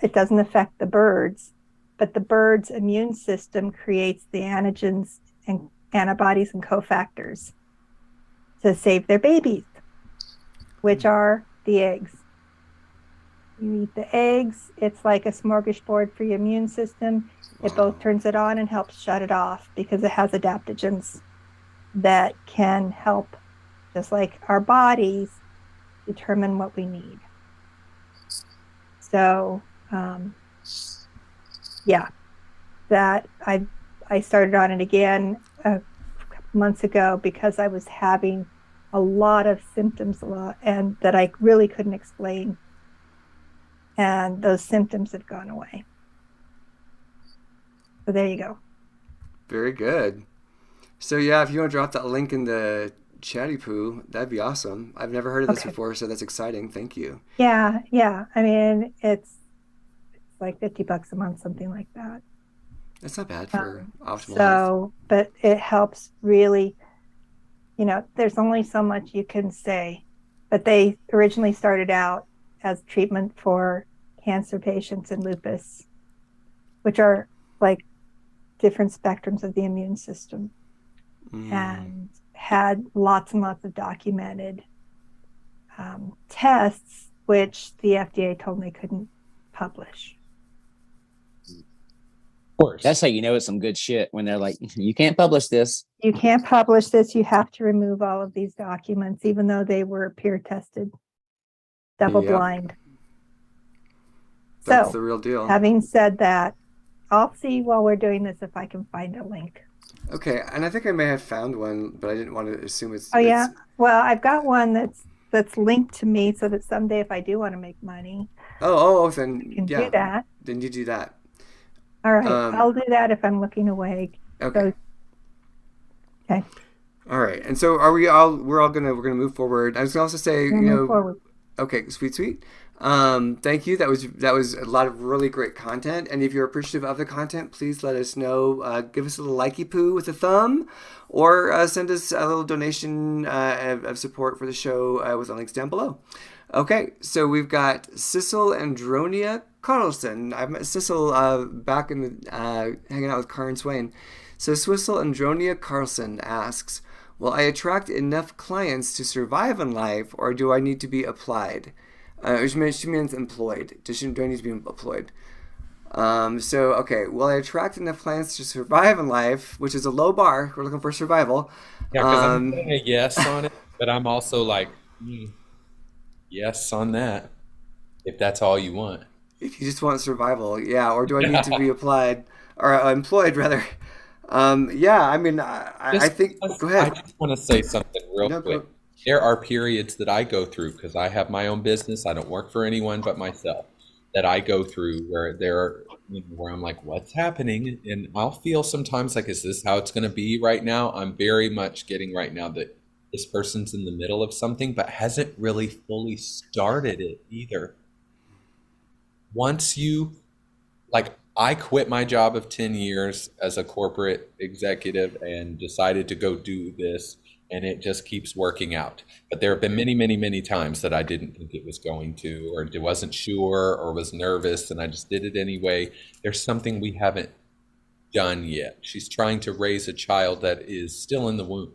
it doesn't affect the birds, but the bird's immune system creates the antigens and antibodies and cofactors to save their babies, which are the eggs. You eat the eggs, it's like a smorgasbord for your immune system. It both turns it on and helps shut it off because it has adaptogens that can help, just like our bodies, determine what we need. So, yeah, that I started on it again a couple months ago because I was having a lot of symptoms and that I really couldn't explain. And those symptoms have gone away. So there you go. Very good. So yeah, if you want to drop that link in the chatty poo, that'd be awesome. I've never heard of this before, so that's exciting. Thank you. Yeah. I mean, it's like $50 a month, something like that. That's not bad for optimal health. So, but it helps really, there's only so much you can say, but they originally started out as treatment for cancer patients and lupus, which are like different spectrums of the immune system, and had lots and lots of documented tests, which the FDA told me couldn't publish. Of course. That's how you know it's some good shit when they're like, you can't publish this. You can't publish this. You have to remove all of these documents, even though they were peer tested, double blind. That's So, the real deal. Having said that, I'll see while we're doing this if I can find a link. Okay, and I think I may have found one, but I didn't want to assume it's. Oh yeah, well, I've got one that's linked to me, so that someday if I do want to make money, then you can do that. Then you do that. All right, I'll do that if I'm looking away. Okay. Okay. All right, and so are we all? We're gonna move forward. I was gonna also say, Move forward. Okay, sweet. Thank you. That was a lot of really great content. And if you're appreciative of the content, please let us know. Give us a little likey poo with a thumb, or send us a little donation of support for the show with the links down below. Okay, so we've got Sissel Andronia Carlson. I've met Sissel back in the hanging out with Karen Swain. So Sissel Andronia Carlson asks, will I attract enough clients to survive in life, or do I need to be applied? She means employed. Do I need to be employed? Will I attract enough clients to survive in life, which is a low bar. We're looking for survival. Yeah, because I'm putting a yes on it, but I'm also like, yes on that, if that's all you want. If you just want survival, yeah. Or do I need to be applied or employed, rather? I mean, I think. Go ahead. I just want to say something real quick. There are periods that I go through because I have my own business. I don't work for anyone but myself. That I go through where I'm like, what's happening? And I'll feel sometimes like, is this how it's going to be right now? I'm very much getting right now that this person's in the middle of something, but hasn't really fully started it either. Once I quit my job of 10 years as a corporate executive and decided to go do this, and it just keeps working out. But there have been many, many, many times that I didn't think it was going to, or wasn't sure, or was nervous, and I just did it anyway. There's something we haven't done yet. She's trying to raise a child that is still in the womb.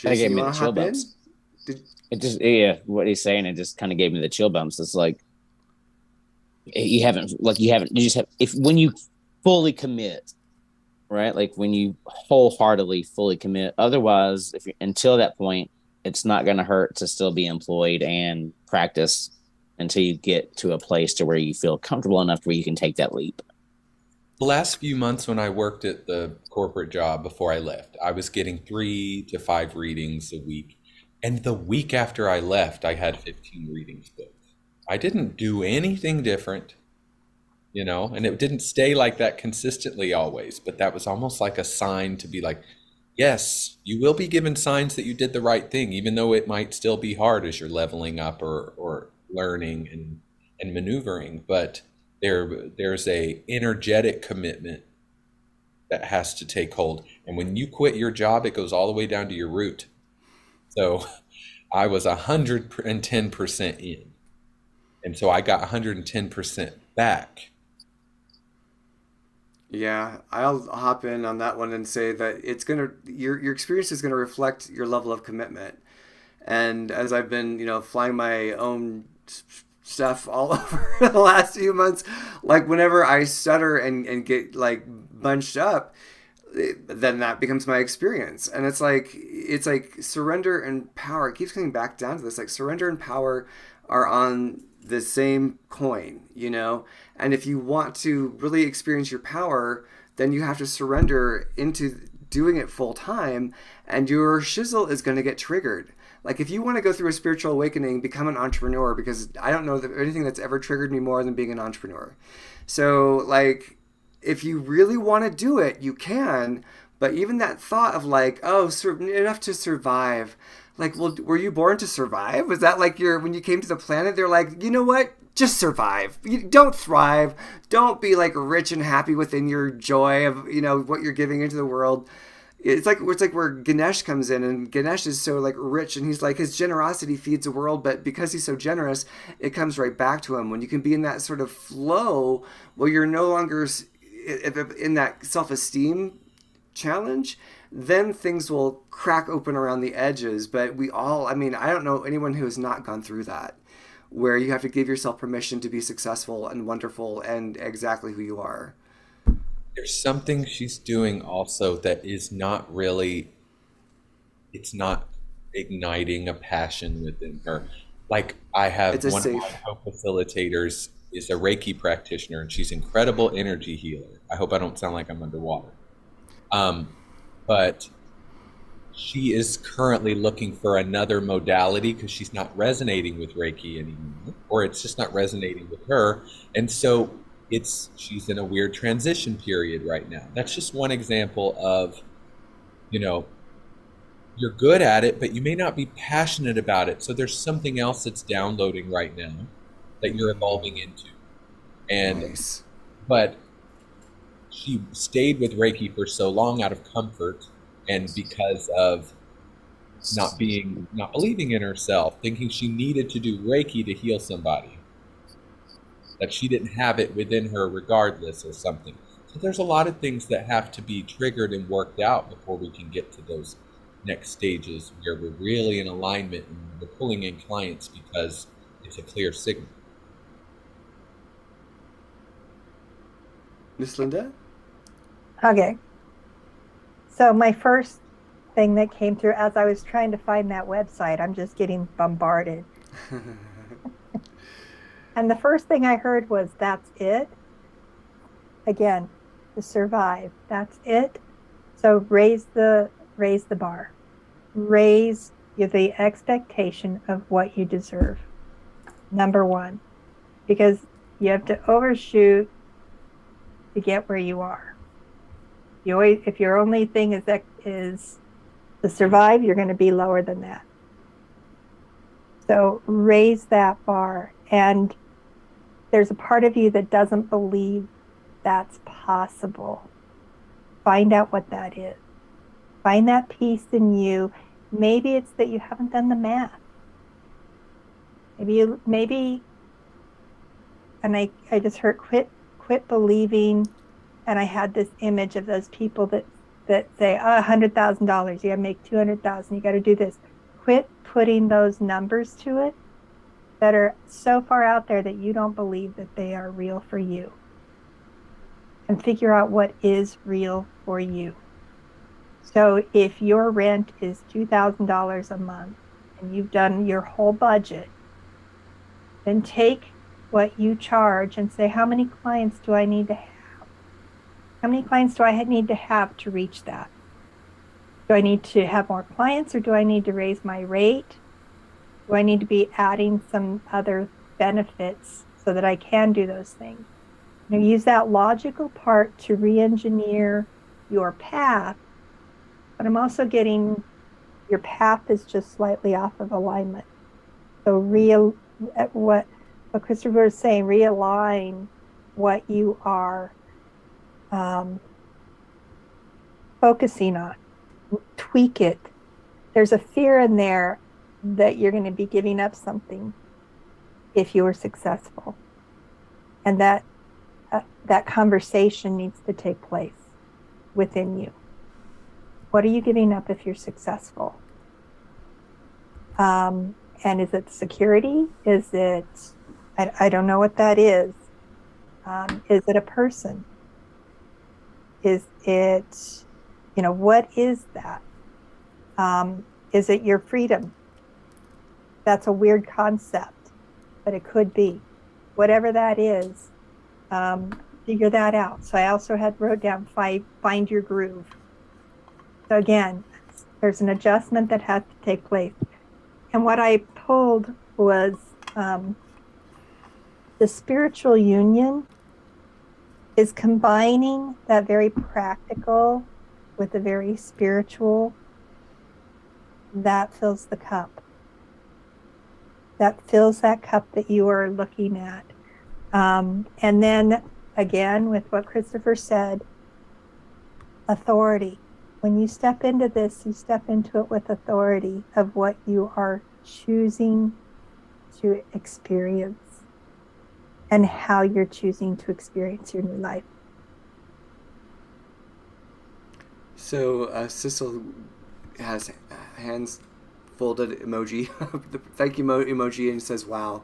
That gave me the chill bumps. What he's saying, it just kind of gave me the chill bumps. It's like, when you fully commit, right? Like when you wholeheartedly fully commit. Otherwise, until that point, it's not going to hurt to still be employed and practice until you get to a place to where you feel comfortable enough where you can take that leap? The last few months when I worked at the corporate job before I left, I was getting 3 to 5 readings a week. And the week after I left, I had 15 readings booked. I didn't do anything different, and it didn't stay like that consistently always, but that was almost like a sign to be like, yes, you will be given signs that you did the right thing, even though it might still be hard as you're leveling up or learning and maneuvering. But there's a energetic commitment that has to take hold. And when you quit your job, it goes all the way down to your root. So I was 110% in. And so I got 110% back. Yeah, I'll hop in on that one and say that your experience is gonna reflect your level of commitment. And as I've been, flying my own stuff all over the last few months, like whenever I stutter and get like bunched up, then that becomes my experience. And it's like surrender and power. It keeps coming back down to this. Like surrender and power are on the same coin. And if you want to really experience your power, then you have to surrender into doing it full time, and your shizzle is going to get triggered. Like if you want to go through a spiritual awakening, become an entrepreneur, because I don't know that anything that's ever triggered me more than being an entrepreneur. So like if you really want to do it, you can, but even that thought of like, oh, enough to survive. Like, well, were you born to survive? Was that like when you came to the planet, they're like, you know what? Just survive. You don't thrive. Don't be like rich and happy within your joy of, what you're giving into the world. It's like where Ganesh comes in, and Ganesh is so like rich, and he's like, his generosity feeds the world, but because he's so generous, it comes right back to him. When you can be in that sort of flow where you're no longer in that self-esteem challenge, then things will crack open around the edges. But I don't know anyone who has not gone through that, where you have to give yourself permission to be successful and wonderful and exactly who you are. There's something she's doing also that is not really, it's not igniting a passion within her. Like I have one of my co-facilitators is a Reiki practitioner, and she's incredible energy healer. I hope I don't sound like I'm underwater. But she is currently looking for another modality because she's not resonating with Reiki anymore, or it's just not resonating with her. And so she's in a weird transition period right now. That's just one example of, you're good at it, but you may not be passionate about it. So there's something else that's downloading right now that you're evolving into. And nice. But she stayed with Reiki for so long out of comfort and because of not believing in herself, thinking she needed to do Reiki to heal somebody, that she didn't have it within her regardless or something. So there's a lot of things that have to be triggered and worked out before we can get to those next stages where we're really in alignment and we're pulling in clients because it's a clear signal. Miss Lynda? Okay. So my first thing that came through as I was trying to find that website, I'm just getting bombarded. And the first thing I heard was, that's it. Again, to survive, that's it. So raise the bar. Raise the expectation of what you deserve. Number one, because you have to overshoot to get where you are. If your only thing is to survive, you're going to be lower than that. So raise that bar. And there's a part of you that doesn't believe that's possible. Find out what that is. Find that piece in you. Maybe it's that you haven't done the math. Maybe, and I just heard quit believing. And I had this image of those people that say, $100,000, you got to make 200,000, you got to do this. Quit putting those numbers to it that are so far out there that you don't believe that they are real for you. And figure out what is real for you. So if your rent is $2,000 a month and you've done your whole budget, then take what you charge and say, how many clients do I need to have? How many clients do I need to have to reach that? Do I need to have more clients, or do I need to raise my rate? Do I need to be adding some other benefits so that I can do those things? You know, use that logical part to re-engineer your path. But I'm also getting your path is just slightly off of alignment. So what Chrystopher is saying, realign what you are focusing on, tweak it. There's a fear in there that you're going to be giving up something if you were successful, and that conversation needs to take place within you. What are you giving up if you're successful? And is it security? Is it, I don't know what that is. Is it a person? Is it, what is that? Is it your freedom? That's a weird concept, but it could be. Whatever that is, figure that out. So I also wrote down find your groove. So again, there's an adjustment that has to take place. And what I pulled was the spiritual union is combining that very practical with the very spiritual. That fills the cup. That fills that cup that you are looking at. And then again, with what Chrystopher said, authority. When you step into this, you step into it with authority of what you are choosing to experience and how you're choosing to experience your new life. So Cecil has hands folded emoji, the thank you emoji, and says wow.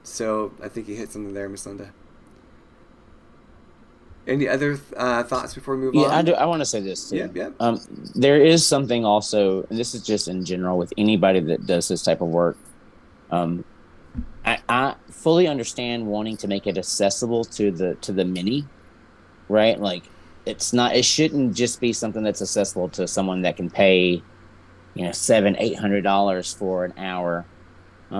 So I think you hit something there, Miss Lynda. Any other thoughts before we move on? Yeah, I do. I want to say this too. Yeah. There is something also, and this is just in general with anybody that does this type of work. I fully understand wanting to make it accessible to the many, right? Like it shouldn't just be something that's accessible to someone that can pay, $700-800 for an hour.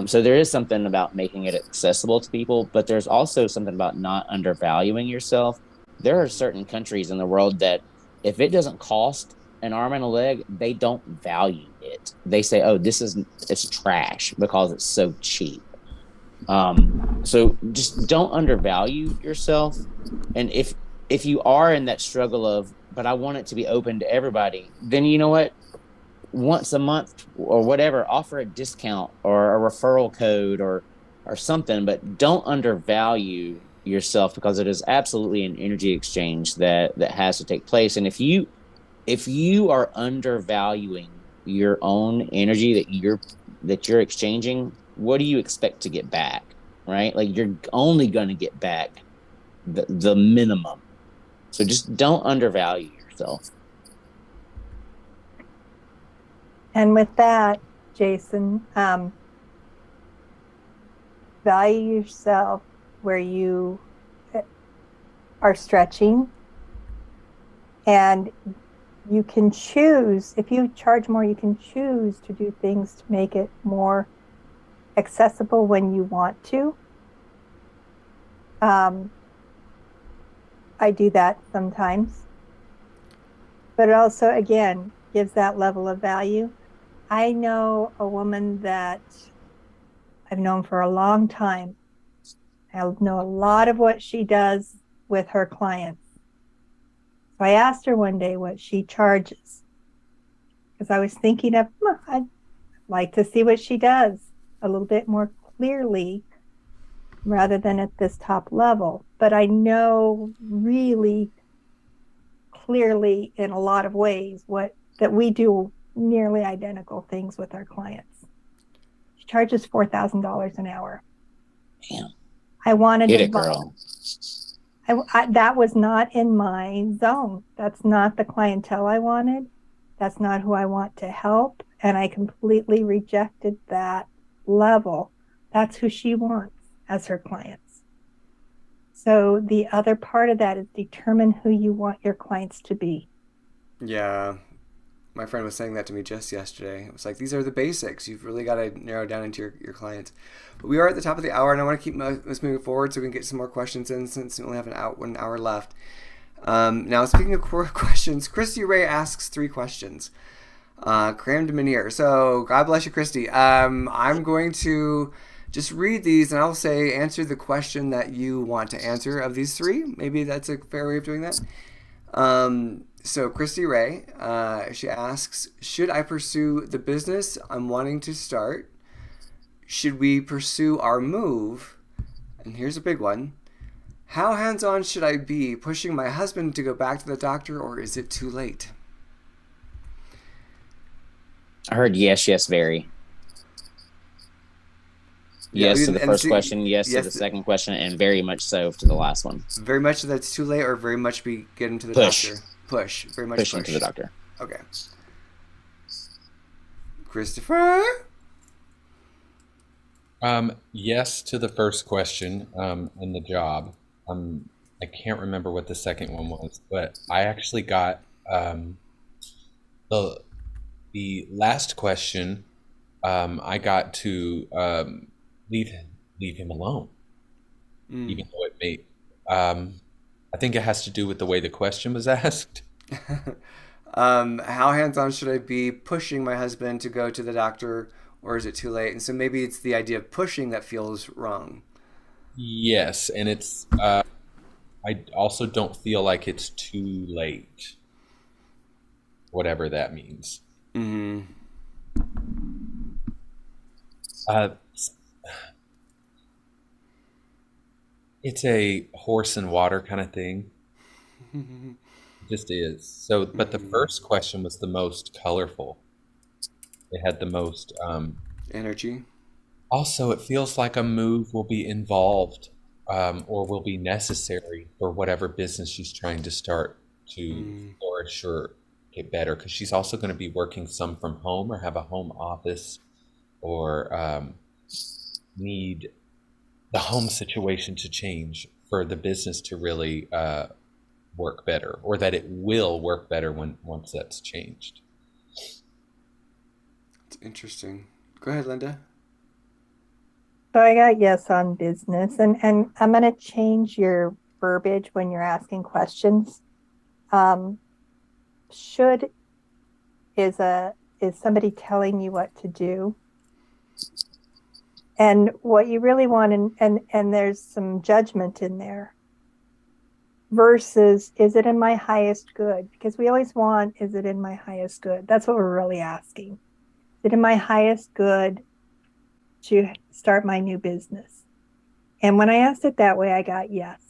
So there is something about making it accessible to people, but there's also something about not undervaluing yourself. There are certain countries in the world that if it doesn't cost an arm and a leg, they don't value it. They say, oh, it's trash because it's so cheap. So just don't undervalue yourself. And if you are in that struggle of, but I want it to be open to everybody, then you know what? Once a month or whatever, offer a discount or a referral code or something, but don't undervalue yourself, because it is absolutely an energy exchange that has to take place. And if you are undervaluing your own energy that you're exchanging, what do you expect to get back? Right? Like you're only going to get back the minimum. So just don't undervalue yourself. And with that, Jason, value yourself where you are stretching, and you can choose. If you charge more, you can choose to do things to make it more accessible when you want to. I do that sometimes, but it also, again, gives that level of value. I know a woman that I've known for a long time. I know a lot of what she does with her clients. So I asked her one day what she charges, because I was thinking of, I'd like to see what she does a little bit more clearly rather than at this top level. But I know really clearly in a lot of ways that we do nearly identical things with our clients. She charges $4,000 an hour. Damn. I wanted Get to it, girl. that was not in my zone. That's not the clientele I wanted. That's not who I want to help. And I completely rejected that level. That's who she wants as her clients. So the other part of that is determine who you want your clients to be. Yeah. My friend was saying that to me just yesterday. It was like, these are the basics. You've really got to narrow down into your clients. But we are at the top of the hour, and I want to keep us moving forward so we can get some more questions in since we only have 1 hour left. Now, speaking of questions, Christy Ray asks 3 questions. Crammed them in here. So, God bless you, Christy. I'm going to just read these, and I'll say answer the question that you want to answer of these 3. Maybe that's a fair way of doing that. So Christy Ray, she asks, should I pursue the business I'm wanting to start? Should we pursue our move? And here's a big one. How hands-on should I be pushing my husband to go back to the doctor, or is it too late? I heard yes, very. Yes to the first question, yes to the second question, and very much so to the last one. Very much so that's too late, or very much be getting to the doctor? Push. Very much push. Pushing to the doctor. Okay. Chrystopher? Yes to the first question, and the job. I can't remember what the second one was, but I actually got the last question. I got to leave him alone, even though it may. I think it has to do with the way the question was asked. How hands-on should I be pushing my husband to go to the doctor, or is it too late? And so maybe it's the idea of pushing that feels wrong. Yes, and it's. I also don't feel like it's too late. Whatever that means. Mm-hmm. It's a horse and water kind of thing. It just is. So, but the first question was the most colorful. It had the most energy. Also, it feels like a move will be involved or will be necessary for whatever business she's trying to start to flourish or get better. Because she's also going to be working some from home or have a home office or need the home situation to change for the business to really work better, or that it will work better once that's changed. It's interesting. Go ahead, Lynda. So I got yes on business, and I'm going to change your verbiage when you're asking questions. Should is somebody telling you what to do? And what you really want, and there's some judgment in there, versus is it in my highest good? Because we always want, is it in my highest good? That's what we're really asking. Is it in my highest good to start my new business? And when I asked it that way, I got yes.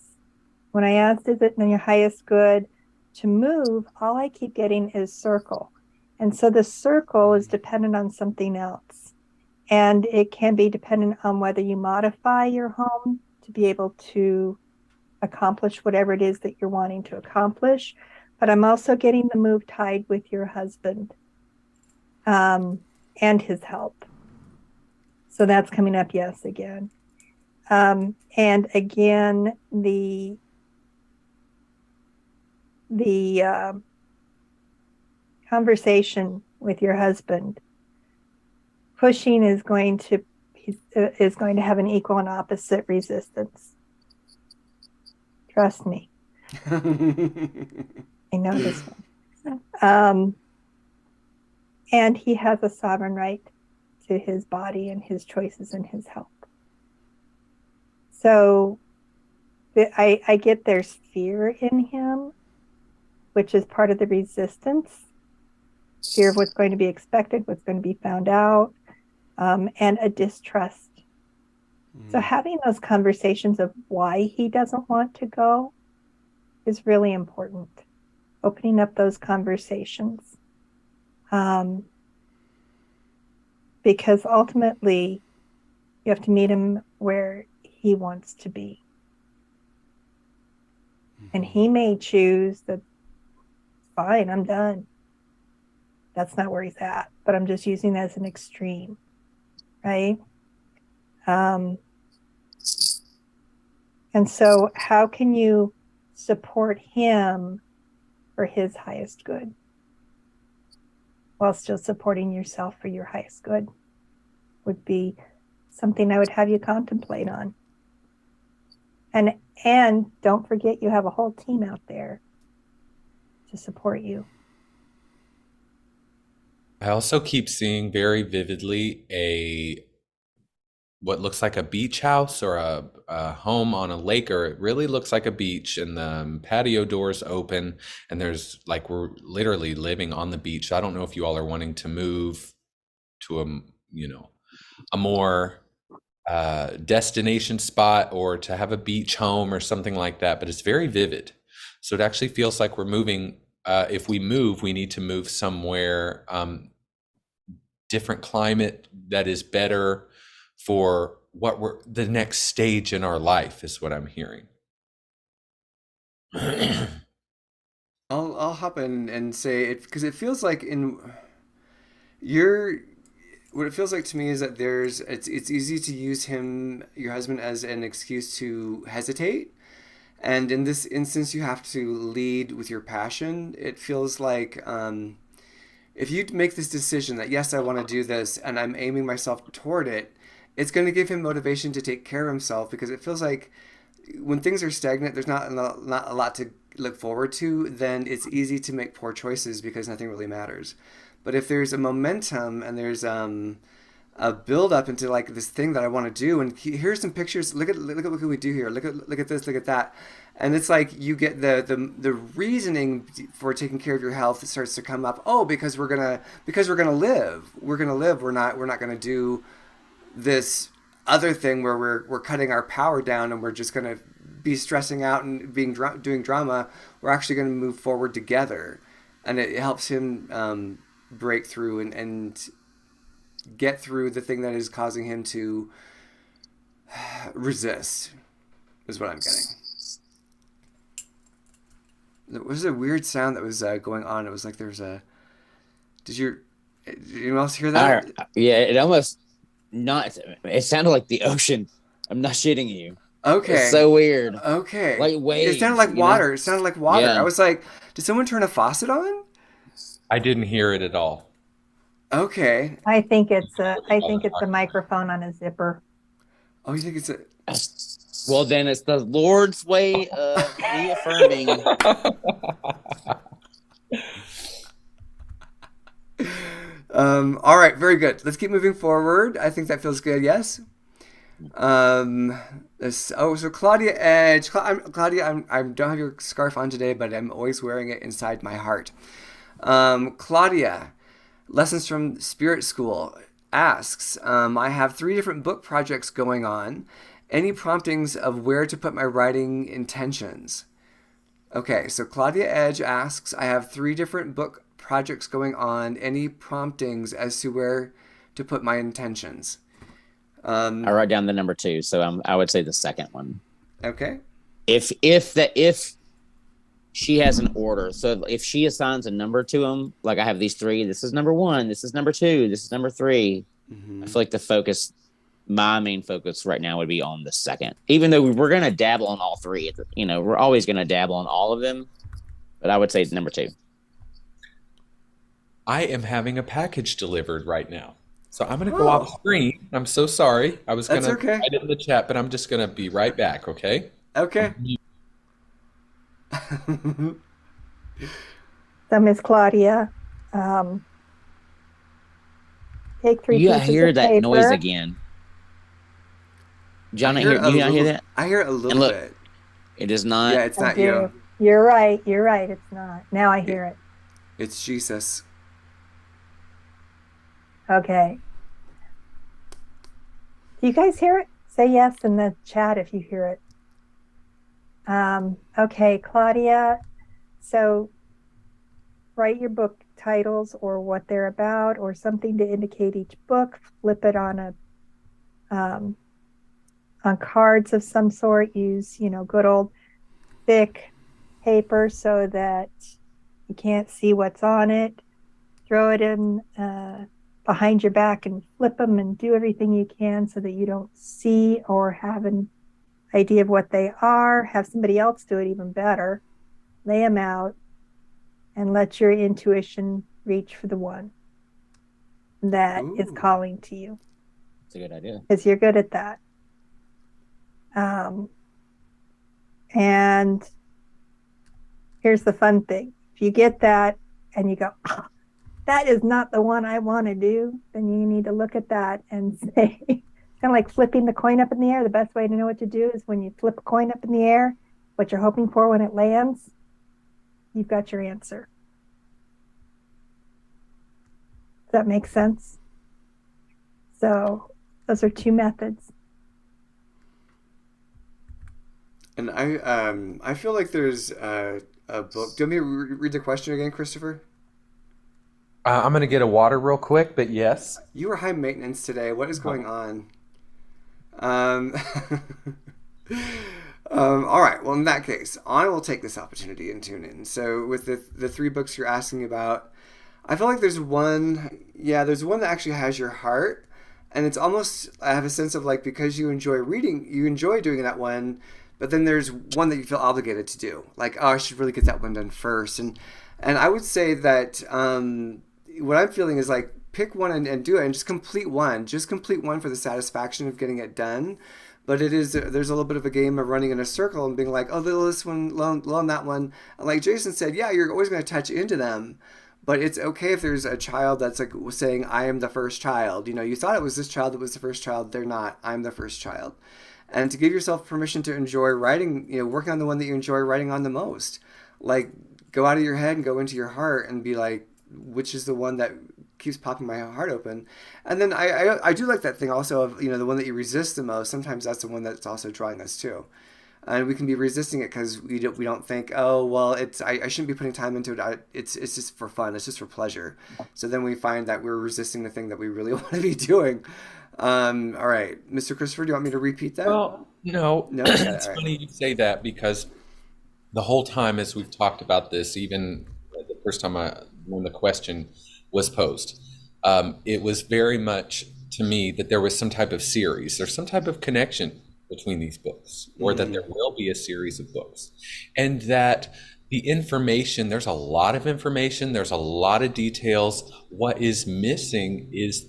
When I asked, is it in your highest good to move, all I keep getting is circle. And so the circle is dependent on something else. And it can be dependent on whether you modify your home to be able to accomplish whatever it is that you're wanting to accomplish. But I'm also getting the move tied with your husband and his help. So that's coming up, yes, again. And again, the conversation with your husband, pushing is going to have an equal and opposite resistance. Trust me. I know this one. And he has a sovereign right to his body and his choices and his health. So I get there's fear in him, which is part of the resistance. Fear of what's going to be expected, what's going to be found out, and a distrust. So having those conversations of why he doesn't want to go is really important. Opening up those conversations. Because ultimately, you have to meet him where he wants to be. And he may choose that, fine, I'm done. That's not where he's at, but I'm just using that as an extreme, right? And so how can you support him for his highest good while still supporting yourself for your highest good would be something I would have you contemplate on. And don't forget you have a whole team out there to support you. I also keep seeing very vividly what looks like a beach house or a home on a lake, or it really looks like a beach, and the patio doors open, and there's like we're literally living on the beach. I don't know if you all are wanting to move to a more destination spot or to have a beach home or something like that, but it's very vivid. So it actually feels like we're moving. If we move, we need to move somewhere different climate that is better for what the next stage in our life is what I'm hearing. I'll hop in and say it because it feels like what it feels like to me is that it's easy to use your husband, as an excuse to hesitate. And in this instance, you have to lead with your passion. It feels like if you make this decision that, yes, I want to do this and I'm aiming myself toward it, it's going to give him motivation to take care of himself, because it feels like when things are stagnant, there's not a lot to look forward to, then it's easy to make poor choices because nothing really matters. But if there's a momentum and there's a build up into like this thing that I want to do, and here's some pictures. Look at what we do here. Look at this. Look at that. And it's like you get the reasoning for taking care of your health starts to come up. Oh, because we're gonna live. We're gonna live. We're not gonna do this other thing where we're cutting our power down and we're just gonna be stressing out and doing drama. We're actually gonna move forward together, and it helps him break through and get through the thing that is causing him to resist, is what I'm getting. There was a weird sound that was going on. It was like there's a... Did anyone else hear that? Yeah, it almost not... It sounded like the ocean. I'm not shitting you. Okay. It's so weird. Okay. Like waves. It sounded like water. Know? It sounded like water. Yeah. I was like, did someone turn a faucet on? I didn't hear it at all. Okay. I think it's a microphone on a zipper. Oh, you think it's a... Well, then it's the Lord's way of reaffirming. All right, very good. Let's keep moving forward. I think that feels good. Yes. So Claudia Edge. Claudia, I don't have your scarf on today, but I'm always wearing it inside my heart. Claudia, Lessons from Spirit School, asks, I have 3 different book projects going on. Any promptings of where to put my writing intentions? Okay, so Claudia Edge asks, I have 3 different book projects going on. Any promptings as to where to put my intentions? I wrote down the number 2, so I would say the second one. Okay. If she has an order, so if she assigns a number to them, like I have these 3, this is number 1, this is number 2, this is number 3. Mm-hmm. I feel like my main focus right now would be on the second, even though we're going to dabble on all 3. We're always going to dabble on all of them, but I would say number 2. I am having a package delivered right now, so I'm going to go off screen. I'm so sorry. I was going to write it in the chat, but I'm just going to be right back. Okay. Okay. So Miss Claudia, take 3 pieces of paper. You hear that noise again. John, do you not hear that? I hear it a little bit. It is not. Yeah, it's not you. You're right. It's not. Now I hear it. It's Jesus. Okay. Do you guys hear it? Say yes in the chat if you hear it. Okay, Claudia. So write your book titles or what they're about or something to indicate each book. Flip it on on cards of some sort. Use, good old thick paper so that you can't see what's on it. Throw it in behind your back and flip them and do everything you can so that you don't see or have an idea of what they are. Have somebody else do it even better. Lay them out and let your intuition reach for the one that is calling to you. It's a good idea. Because you're good at that. And here's the fun thing. If you get that and you go, oh, that is not the one I want to do, then you need to look at that and say, kind of like flipping the coin up in the air. The best way to know what to do is when you flip a coin up in the air, what you're hoping for when it lands, you've got your answer. Does that make sense? So those are two methods. And I feel like there's a book. Do you want me to read the question again, Chrystopher? I'm going to get a water real quick, but yes. You are high maintenance today. What is going on? All right. Well, in that case, I will take this opportunity and tune in. So with the three books you're asking about, I feel like there's one that actually has your heart. And it's almost, I have a sense of like, because you enjoy reading, you enjoy doing that one, but then there's one that you feel obligated to do. Like, oh, I should really get that one done first. And I would say that what I'm feeling is like, pick one and do it and just complete one. Just complete one for the satisfaction of getting it done. But there's a little bit of a game of running in a circle and being like, oh, this one, loan that one. And like Jason said, yeah, you're always going to touch into them. But it's okay if there's a child that's like saying, I am the first child. You know, you thought it was this child that was the first child. They're not. I'm the first child. And to give yourself permission to enjoy writing, you know, working on the one that you enjoy writing on the most. Like, go out of your head and go into your heart and be like, which is the one that keeps popping my heart open. And then I do like that thing also of, you know, the one that you resist the most. Sometimes that's the one that's also drawing us too. And we can be resisting it because we don't think, oh, well, I shouldn't be putting time into it. It's just for fun. It's just for pleasure. So then we find that we're resisting the thing that we really want to be doing. All right, Mr. Chrystopher, do you want me to repeat that? Well, no. It's right. funny you say that because the whole time as we've talked about this, even the first time when the question was posed, it was very much to me that there was some type of series or some type of connection between these books, or that there will be a series of books, and that the information, there's a lot of information, there's a lot of details. What is missing is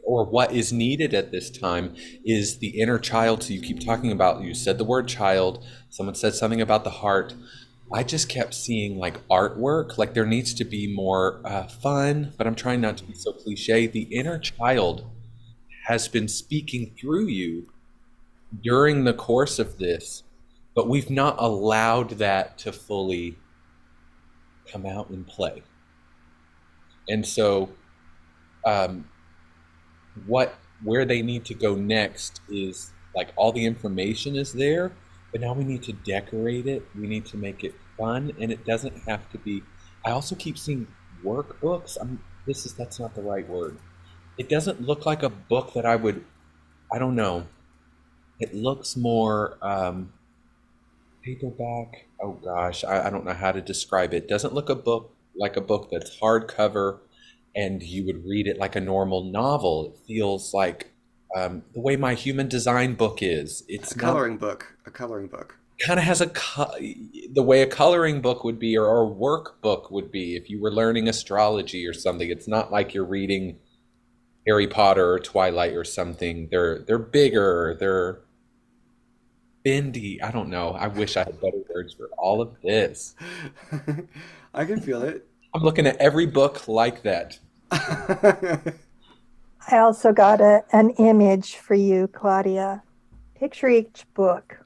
what is needed at this time is the inner child. So you keep talking about, you said the word child, someone said something about the heart. I just kept seeing like artwork, like there needs to be more fun, but I'm trying not to be so cliche. The inner child has been speaking through you during the course of this, but we've not allowed that to fully come out and play. And so where they need to go next is like all the information is there, but now we need to decorate it. We need to make it fun, and it doesn't have to be. I also keep seeing workbooks. That's not the right word. It doesn't look like a book that I don't know. It looks more paperback. Oh gosh, I don't know how to describe it. It doesn't look like a book that's hardcover and you would read it like a normal novel. It feels like the way my human design book is. It's a coloring book. Kind of has the way a coloring book would be, or a workbook would be if you were learning astrology or something. It's not like you're reading Harry Potter or Twilight or something. They're bigger. They're bendy. I don't know. I wish I had better words for all of this. I can feel it. I'm looking at every book like that. I also got an image for you, Claudia. Picture each book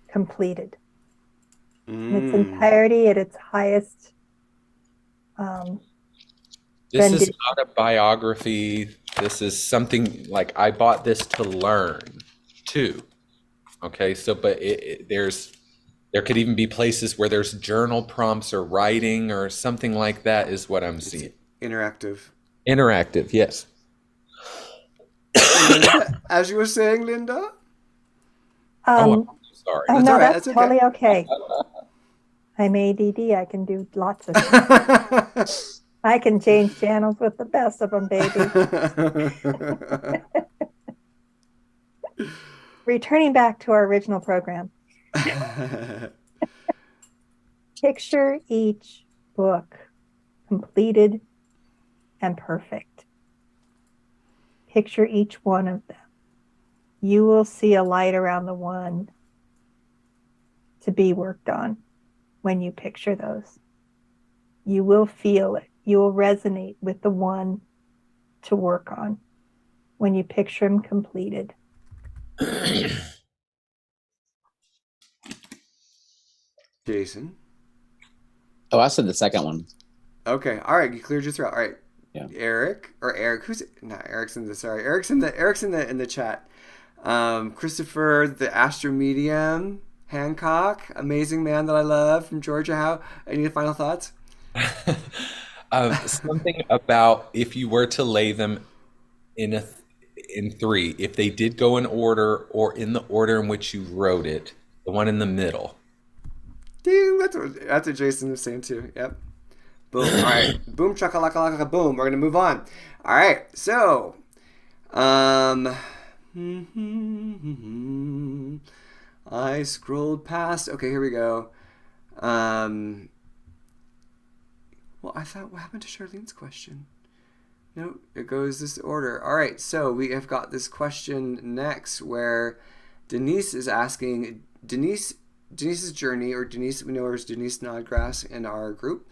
completed in its entirety at its highest. This is not a biography. This is something like I bought this to learn too. Okay, so but there could even be places where there's journal prompts or writing or something like that is what I'm seeing. Interactive, yes. As you were saying, Lynda? I'm sorry. Oh, no, that's totally okay. Okay. I'm ADD. I can do lots of things. I can change channels with the best of them, baby. Returning back to our original program. Picture each book completed and perfect. Picture each one of them. You will see a light around the one to be worked on when you picture those. You will feel it. You will resonate with the one to work on when you picture them completed. Jason. Oh, I said the second one. Okay. All right. You cleared your throat. All right. Yeah. Eric. Who's not Eric's in the Eric's in the chat. Chrystopher, the Astro Medium, Hancock, amazing man that I love from Georgia. How? Any final thoughts? Something about if you were to lay them in three, if they did go in order or in the order in which you wrote it, the one in the middle. Ding, that's what Jason was saying too. Yep. Boom. All right. Boom, chakalaka, boom. We're gonna move on. All right. So, I scrolled past. Okay, here we go. Well, I thought, what happened to Charlene's question? No, it goes this order. All right, so we have got this question next where Denise is asking, Denise's journey, or Denise, we know her as Denise Snodgrass in our group.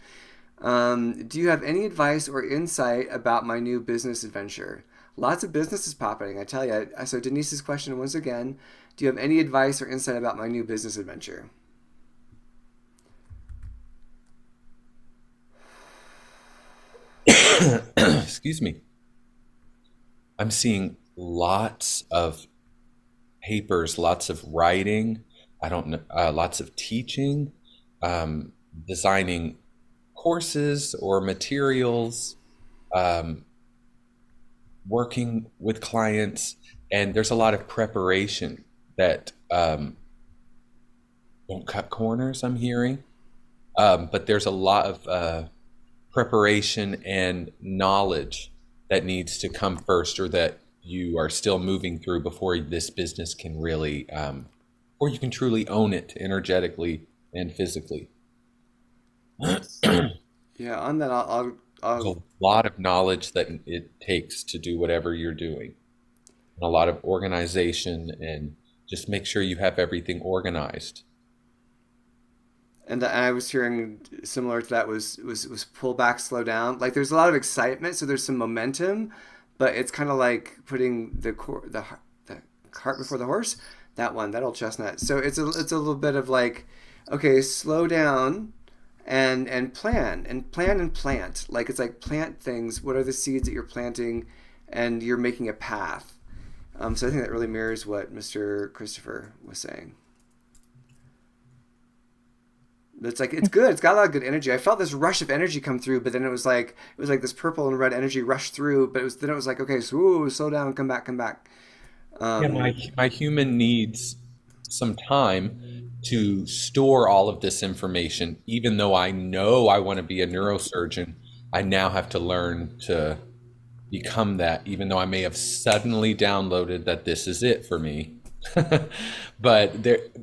Do you have any advice or insight about my new business adventure? Lots of businesses popping, I tell you. So Denise's question once again, do you have any advice or insight about my new business adventure? Excuse me. I'm seeing lots of papers, lots of writing. I don't know, lots of teaching, designing courses or materials, working with clients, and there's a lot of preparation that don't cut corners, I'm hearing. But there's a lot of preparation and knowledge that needs to come first, or that you are still moving through before this business can really, or you can truly own it energetically and physically. Yeah, on that, I'll There's a lot of knowledge that it takes to do whatever you're doing, and a lot of organization, and just make sure you have everything organized. And I was hearing similar to that was pull back, slow down. Like there's a lot of excitement, so there's some momentum, but it's kind of like putting the cart before the horse. That old chestnut. So it's a little bit of like, okay, slow down, and plan and plant. Like it's like plant things. What are the seeds that you're planting, and you're making a path. So I think that really mirrors what Mr. Chrystopher was saying. It's like, it's good. It's got a lot of good energy. I felt this rush of energy come through, but then it was like this purple and red energy rushed through. But it was like, okay, so slow down, come back. Yeah, my human needs some time to store all of this information. Even though I know I want to be a neurosurgeon, I now have to learn to become that. Even though I may have suddenly downloaded that this is it for me, but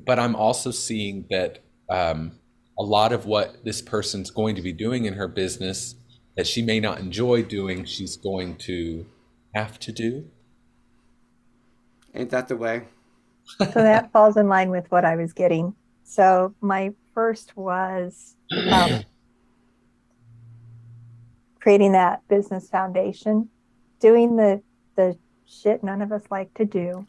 I'm also seeing that. A lot of what this person's going to be doing in her business that she may not enjoy doing, she's going to have to do. Ain't that the way? So that falls in line with what I was getting. So my first was creating that business foundation, doing the shit none of us like to do.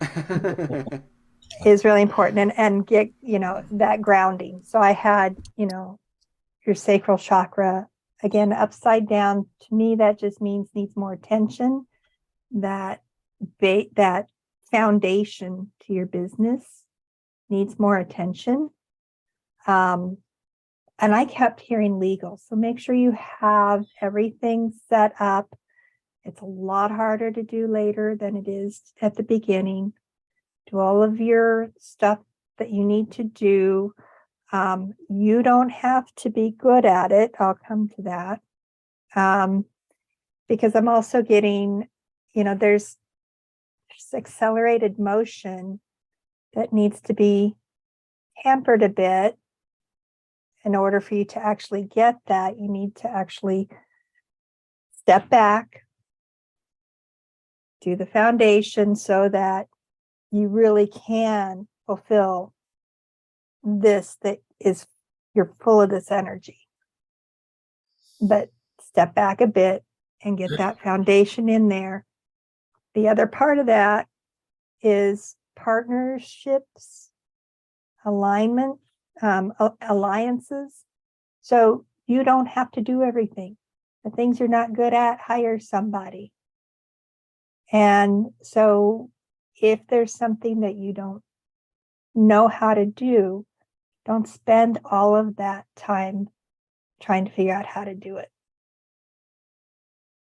Is really important, and get, that grounding. So I had, your sacral chakra, again, upside down. To me, that just means needs more attention. That foundation to your business needs more attention. And I kept hearing legal. So make sure you have everything set up. It's a lot harder to do later than it is at the beginning. Do all of your stuff that you need to do. You don't have to be good at it. I'll come to that. Because I'm also getting, there's accelerated motion that needs to be hampered a bit. In order for you to actually get that, you need to actually step back, do the foundation so that you really can fulfill this, that is, you're full of this energy. But step back a bit and get that foundation in there. The other part of that is partnerships, alignment, alliances. So you don't have to do everything. The things you're not good at, hire somebody. And so if there's something that you don't know how to do, don't spend all of that time trying to figure out how to do it.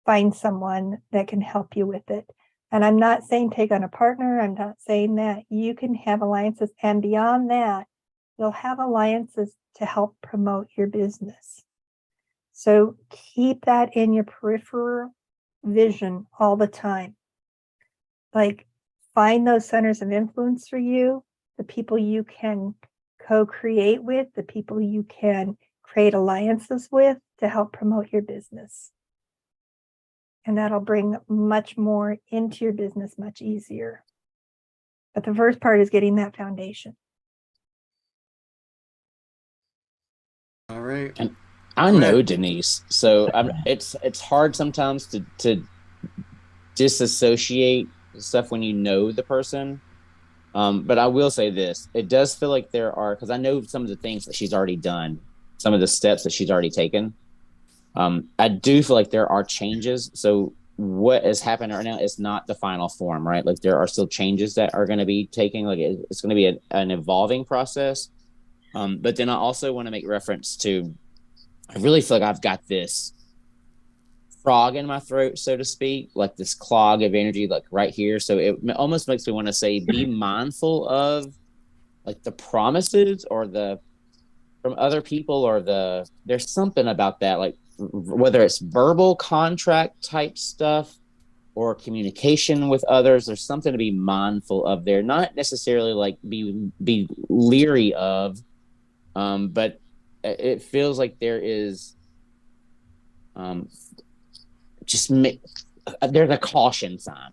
Find someone that can help you with it. And I'm not saying take on a partner. I'm not saying that. You can have alliances. And beyond that, you'll have alliances to help promote your business. So keep that in your peripheral vision all the time. Like, find those centers of influence for you, the people you can co-create with, the people you can create alliances with to help promote your business. And that'll bring much more into your business much easier. But the first part is getting that foundation. All right. And I know Denise, so it's hard sometimes to disassociate stuff when you know the person. But I will say this: it does feel like there are, because I know some of the things that she's already done, some of the steps that she's already taken. I do feel like there are changes. So what is happening right now is not the final form, right? Like, there are still changes that are going to be taking, like, it's going to be an evolving process. But then I also want to make reference to, I really feel like I've got this frog in my throat, so to speak, like this clog of energy, like right here. So it almost makes me want to say, be mindful of like the promises or from other people, or there's something about that, like whether it's verbal contract type stuff or communication with others, there's something to be mindful of there. Not necessarily like be leery of, but it feels like there is there's a caution sign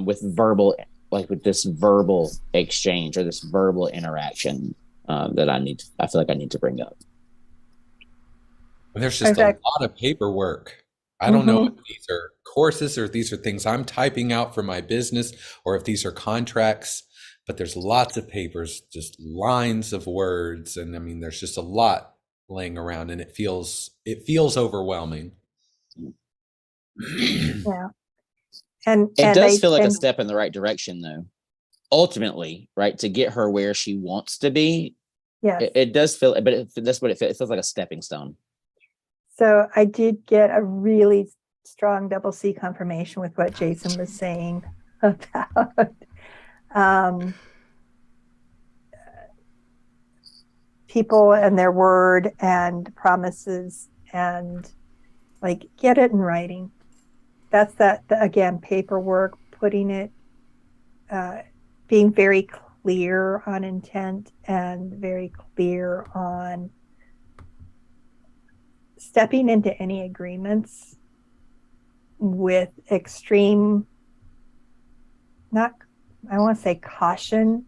with verbal, like with this verbal exchange or this verbal interaction that I feel like I need to bring up. There's just a lot of paperwork. I don't know if these are courses or if these are things I'm typing out for my business, or if these are contracts, but there's lots of papers, just lines of words. And I mean, there's just a lot laying around, and it feels overwhelming. Yeah. And it does feel like a step in the right direction, though. Ultimately, right, to get her where she wants to be. Yes. It does feel, but that's what it feels. It feels like a stepping stone. So I did get a really strong double C confirmation with what Jason was saying about people and their word and promises, and like, get it in writing. That's again, paperwork, putting it, being very clear on intent and very clear on stepping into any agreements with extreme, I want to say caution,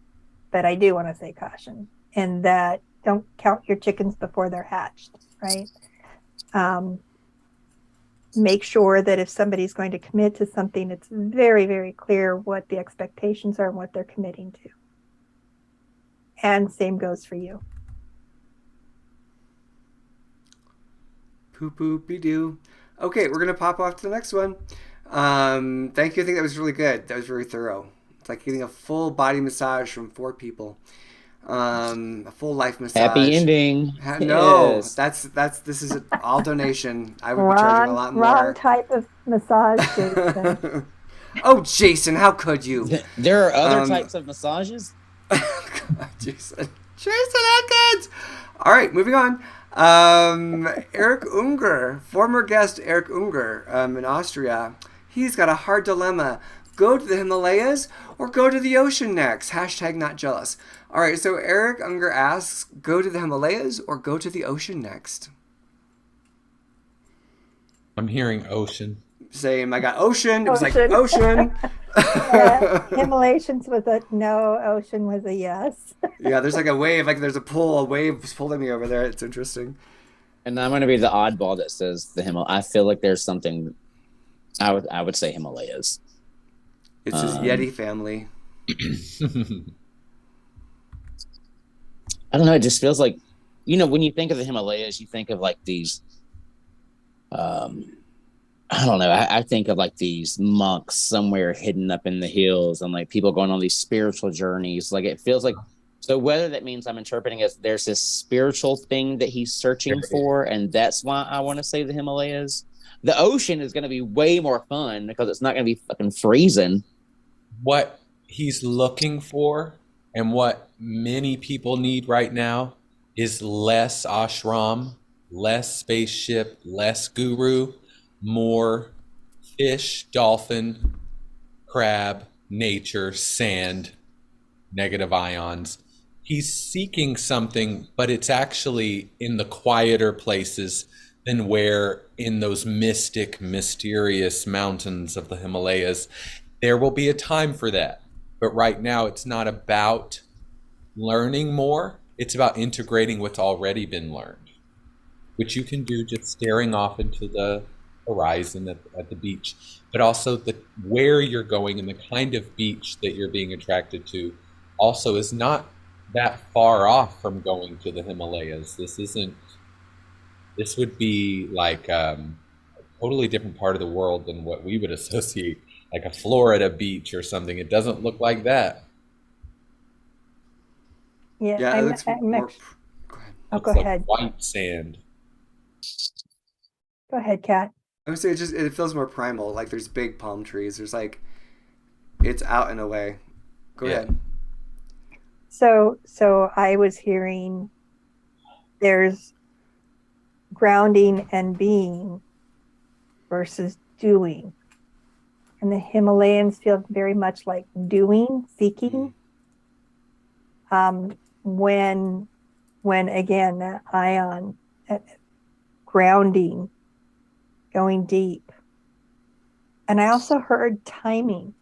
but I do want to say caution, and that don't count your chickens before they're hatched, right? Make sure that if somebody's going to commit to something, it's very, very clear what the expectations are and what they're committing to. And same goes for you. Poop-poop-be-doo. Okay, we're going to pop off to the next one. Thank you. I think that was really good. That was very thorough. It's like getting a full body massage from 4 people. A full life massage. Happy ending. No, yes. this is all donation. I would be charging a lot more. Wrong type of massage, Jason. Oh, Jason, how could you? There are other types of massages? God, Jason Adkins. All right, moving on. Eric Unger, former guest Eric Unger in Austria, he's got a hard dilemma. Go to the Himalayas or go to the ocean next? Hashtag not jealous. All right, so Eric Unger asks, go to the Himalayas or go to the ocean next? I'm hearing ocean. Same. I got ocean. It was like ocean. Himalayan was a no, ocean was a yes. Yeah, there's like a wave, like there's a pull, a wave was pulling me over there. It's interesting. And I'm going to be the oddball that says the Himalaya. I feel like there's something. I would say Himalayas. It's his Yeti family. I don't know. It just feels like, when you think of the Himalayas, you think of like these. I don't know. I think of like these monks somewhere hidden up in the hills and like people going on these spiritual journeys. Like it feels like, so whether that means I'm interpreting as there's this spiritual thing that he's searching for, and that's why I want to say the Himalayas. The ocean is going to be way more fun because it's not going to be fucking freezing. What he's looking for and what many people need right now is less ashram, less spaceship, less guru, more fish, dolphin, crab, nature, sand, negative ions. He's seeking something, but it's actually in the quieter places than where in those mystic, mysterious mountains of the Himalayas. There will be a time for that. But right now, it's not about learning more. It's about integrating what's already been learned, which you can do just staring off into the horizon at the beach, but also where you're going and the kind of beach that you're being attracted to also is not that far off from going to the Himalayas. This would be like a totally different part of the world than what we would associate, like a Florida beach or something. It doesn't look like that. Yeah, it looks more... Go ahead. White sand. Go ahead, Kat. I would say it feels more primal. Like there's big palm trees. There's like, it's out and away. Go ahead. So I was hearing there's grounding and being versus doing. And the Himalayans feel very much like doing, seeking. When again, that ion, grounding, going deep. And I also heard timing.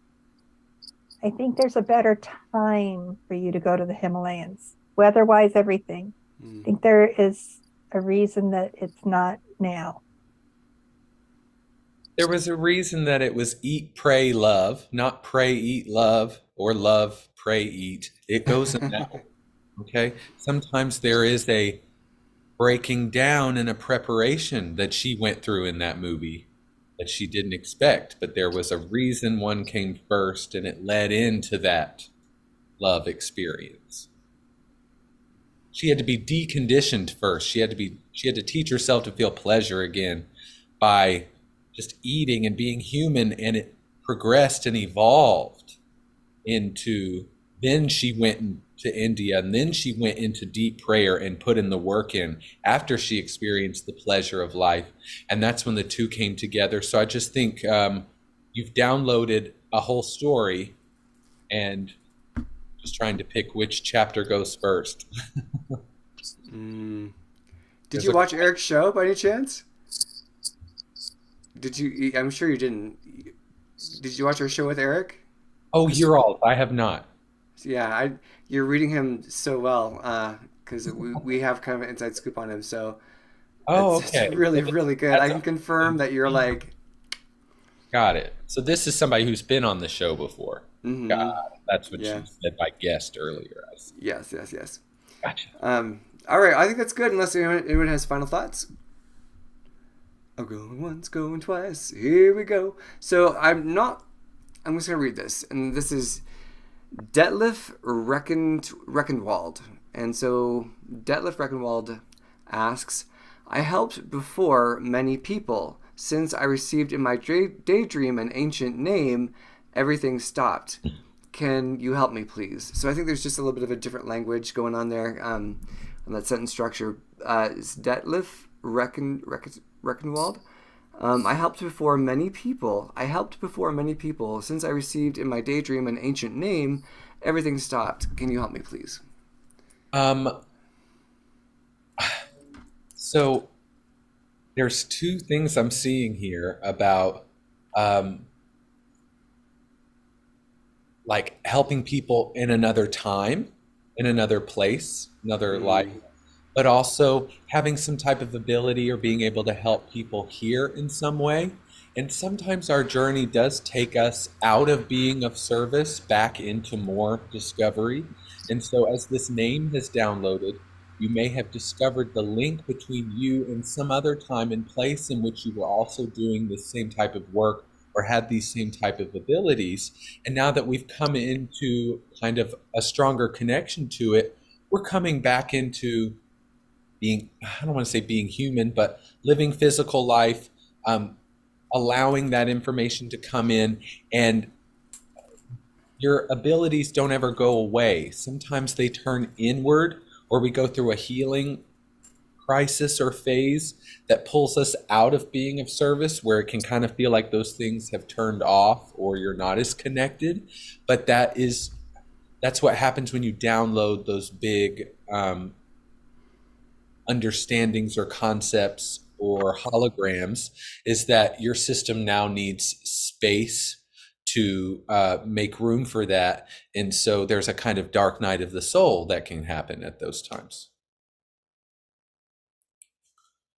I think there's a better time for you to go to the Himalayas, weather-wise, everything. I think there is a reason that it's not now. There was a reason that it was eat, pray, love, not pray, eat, love, or love, pray, eat. It goes in that way. Okay? Sometimes there is a breaking down and a preparation that she went through in that movie that she didn't expect, but there was a reason one came first and it led into that love experience. She had to be deconditioned first. She had to teach herself to feel pleasure again by just eating and being human, and it progressed and evolved into, then she went to India, and then she went into deep prayer and put in the work in after she experienced the pleasure of life. And that's when the two came together. So I just think you've downloaded a whole story and just trying to pick which chapter goes first. Did you watch Eric's show by any chance? Did you? I'm sure you didn't. Did you watch our show with Eric? Oh, you're all. I have not. Yeah, you're reading him so well because we have kind of an inside scoop on him. So it's really, really good. I can confirm that you're like. Got it. So this is somebody who's been on the show before. Mm-hmm. That's what you said by guest earlier. Yes. Gotcha. All right, I think that's good. Unless anyone has final thoughts. Oh, going once, going twice. Here we go. So I'm just gonna read this, and this is Detlef Reckenwald. And so Detlef Reckenwald asks, I helped before many people. Since I received in my daydream an ancient name, everything stopped. Can you help me, please? So I think there's just a little bit of a different language going on there on that sentence structure. Detlef Reckenwald. I helped before many people. I helped before many people. Since I received in my daydream an ancient name, everything stopped. Can you help me, please? So there's two things I'm seeing here about um, like helping people in another time, in another place, another life, but also having some type of ability or being able to help people here in some way. And sometimes our journey does take us out of being of service back into more discovery. And so, as this name has downloaded, you may have discovered the link between you and some other time and place in which you were also doing the same type of work or had these same type of abilities. And now that we've come into kind of a stronger connection to it, we're coming back into being, I don't want to say being human, but living physical life, allowing that information to come in, and your abilities don't ever go away. Sometimes they turn inward, or we go through a healing crisis or phase that pulls us out of being of service, where it can kind of feel like those things have turned off or you're not as connected. But that's what happens when you download those big understandings or concepts or holograms, is that your system now needs space to make room for that. And so there's a kind of dark night of the soul that can happen at those times.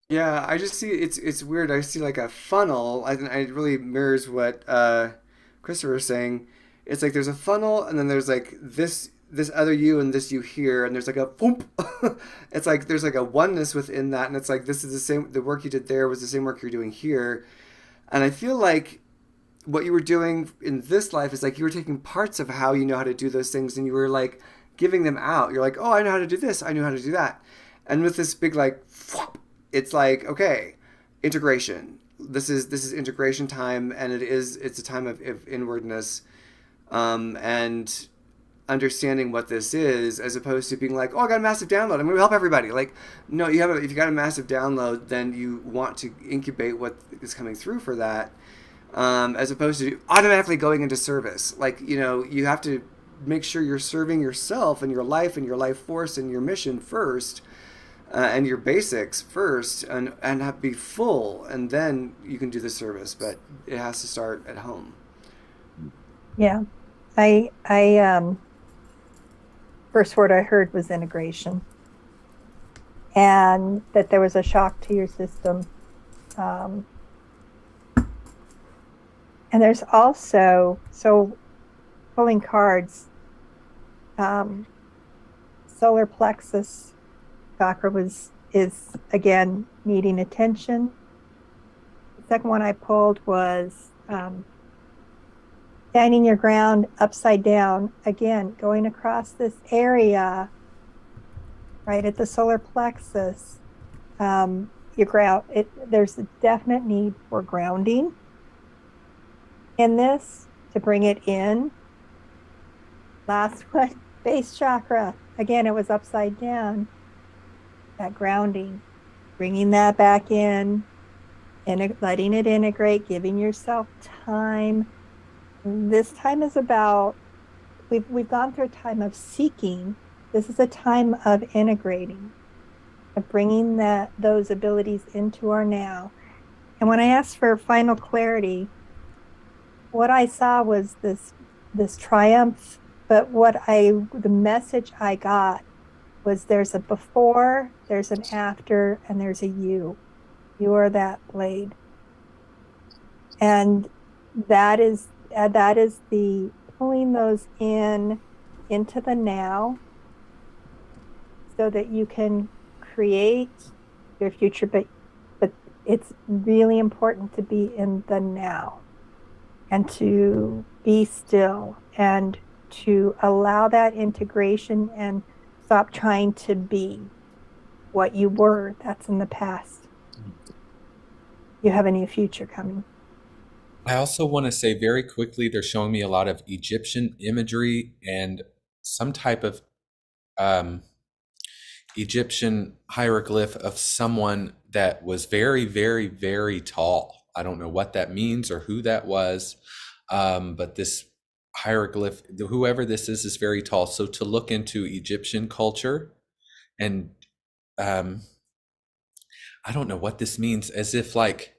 Yeah, I just see it's weird. I see like a funnel. It really mirrors what Christopher was saying. It's like there's a funnel, and then there's like this other you and this you here, and there's like a boom. It's like there's like a oneness within that, and it's like this is the same. The work you did there was the same work you're doing here, and I feel like what you were doing in this life is like you were taking parts of how you know how to do those things, and you were like giving them out. You're like, oh, I know how to do this. I know how to do that, and with this big like. It's like, okay, integration. This is integration time, and it's a time of inwardness, and understanding what this is, as opposed to being like, oh, I got a massive download, I'm gonna help everybody. Like, no, if you got a massive download, then you want to incubate what is coming through for that, as opposed to automatically going into service. Like, you have to make sure you're serving yourself and your life force and your mission first, and your basics first, and have be full, and then you can do the service. But it has to start at home. Yeah, I first word I heard was integration, and that there was a shock to your system, and there's also, so pulling cards, solar plexus chakra is again needing attention. The second one I pulled was standing your ground upside down, again going across this area right at the solar plexus. Your ground, there's a definite need for grounding in this, to bring it in. Last one, base chakra, again it was upside down. That grounding, bringing that back in, and letting it integrate, giving yourself time. This time is about, we've gone through a time of seeking. This is a time of integrating, of bringing those abilities into our now. And when I asked for final clarity, what I saw was this triumph, but the message I got was, there's a before, there's an after, and there's a you. You are that blade. And that is the pulling those into the now, so that you can create your future. But it's really important to be in the now, and to be still, and to allow that integration, and stop trying to be what you were. That's in the past. You have a new future coming. I also want to say very quickly, they're showing me a lot of Egyptian imagery and some type of Egyptian hieroglyph of someone that was very, very, very tall. I don't know what that means or who that was, but this hieroglyph, whoever this is very tall. So to look into Egyptian culture, and I don't know what this means, as if like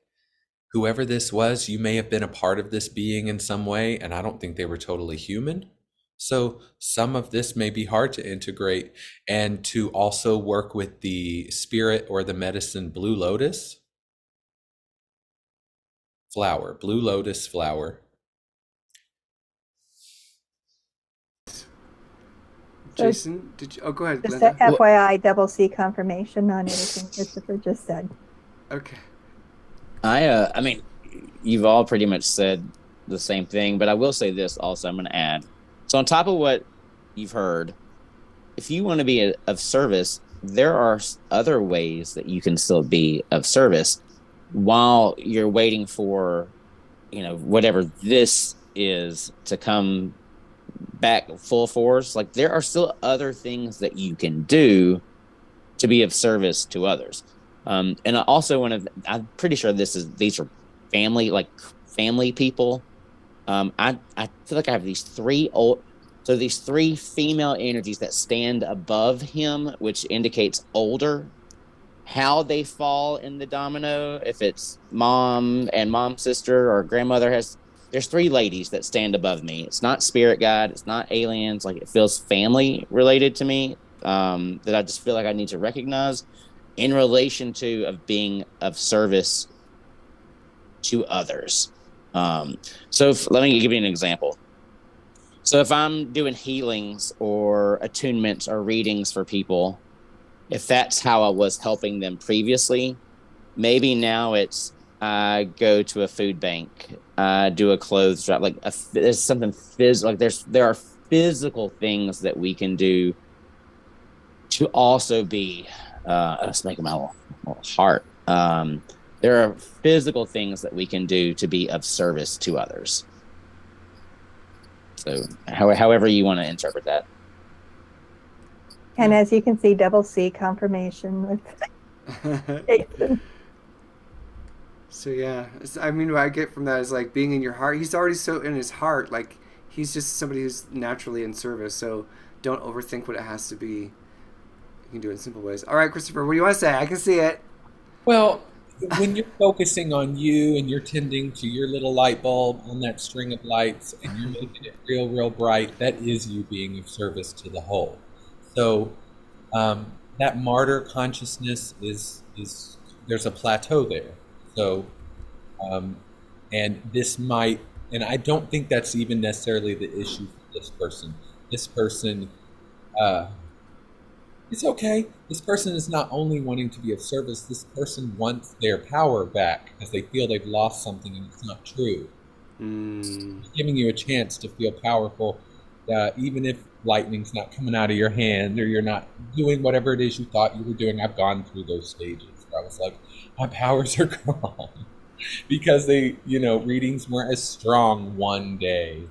whoever this was, you may have been a part of this being in some way, and I don't think they were totally human. So some of this may be hard to integrate, and to also work with the spirit or the medicine blue lotus flower, blue lotus flower. Jason, did you? Oh, go ahead, Just Lynda. a FYI, double C confirmation on everything Chrystopher just said. Okay. I mean, you've all pretty much said the same thing, but I will say this also. I'm going to add. So on top of what you've heard, if you want to be of service, there are other ways that you can still be of service while you're waiting for, whatever this is to come back full force. Like, there are still other things that you can do to be of service to others. And I also I'm pretty sure these are family people. I feel like I have these three female energies that stand above him, which indicates older. How they fall in the domino, if it's mom and mom's sister or grandmother, there's three ladies that stand above me. It's not spirit guide, it's not aliens. Like, it feels family related to me, that I just feel like I need to recognize in relation to of being of service to others. So let me give you an example. So if I'm doing healings or attunements or readings for people, if that's how I was helping them previously, maybe now it's I go to a food bank, do a clothes drop. Like, there's something physical. Like, there are physical things that we can do to also be. Let's make my little heart. There are physical things that we can do to be of service to others. So however you want to interpret that. And as you can see, double C confirmation with Jason. So yeah, I mean, what I get from that is like being in your heart. He's already so in his heart, like he's just somebody who's naturally in service. So don't overthink what it has to be. You can do it in simple ways. All right, Chrystopher, what do you want to say? I can see it. Well, when you're focusing on you and you're tending to your little light bulb on that string of lights and you're making it real, real bright, that is you being of service to the whole. So that martyr consciousness is there's a plateau there. So and this might, and I don't think that's even necessarily the issue for this person. This person, it's okay. This person is not only wanting to be of service, this person wants their power back because they feel they've lost something and it's not true. It's giving you a chance to feel powerful, even if lightning's not coming out of your hand or you're not doing whatever it is you thought you were doing. I've gone through those stages where I was like, my powers are gone because readings weren't as strong one day.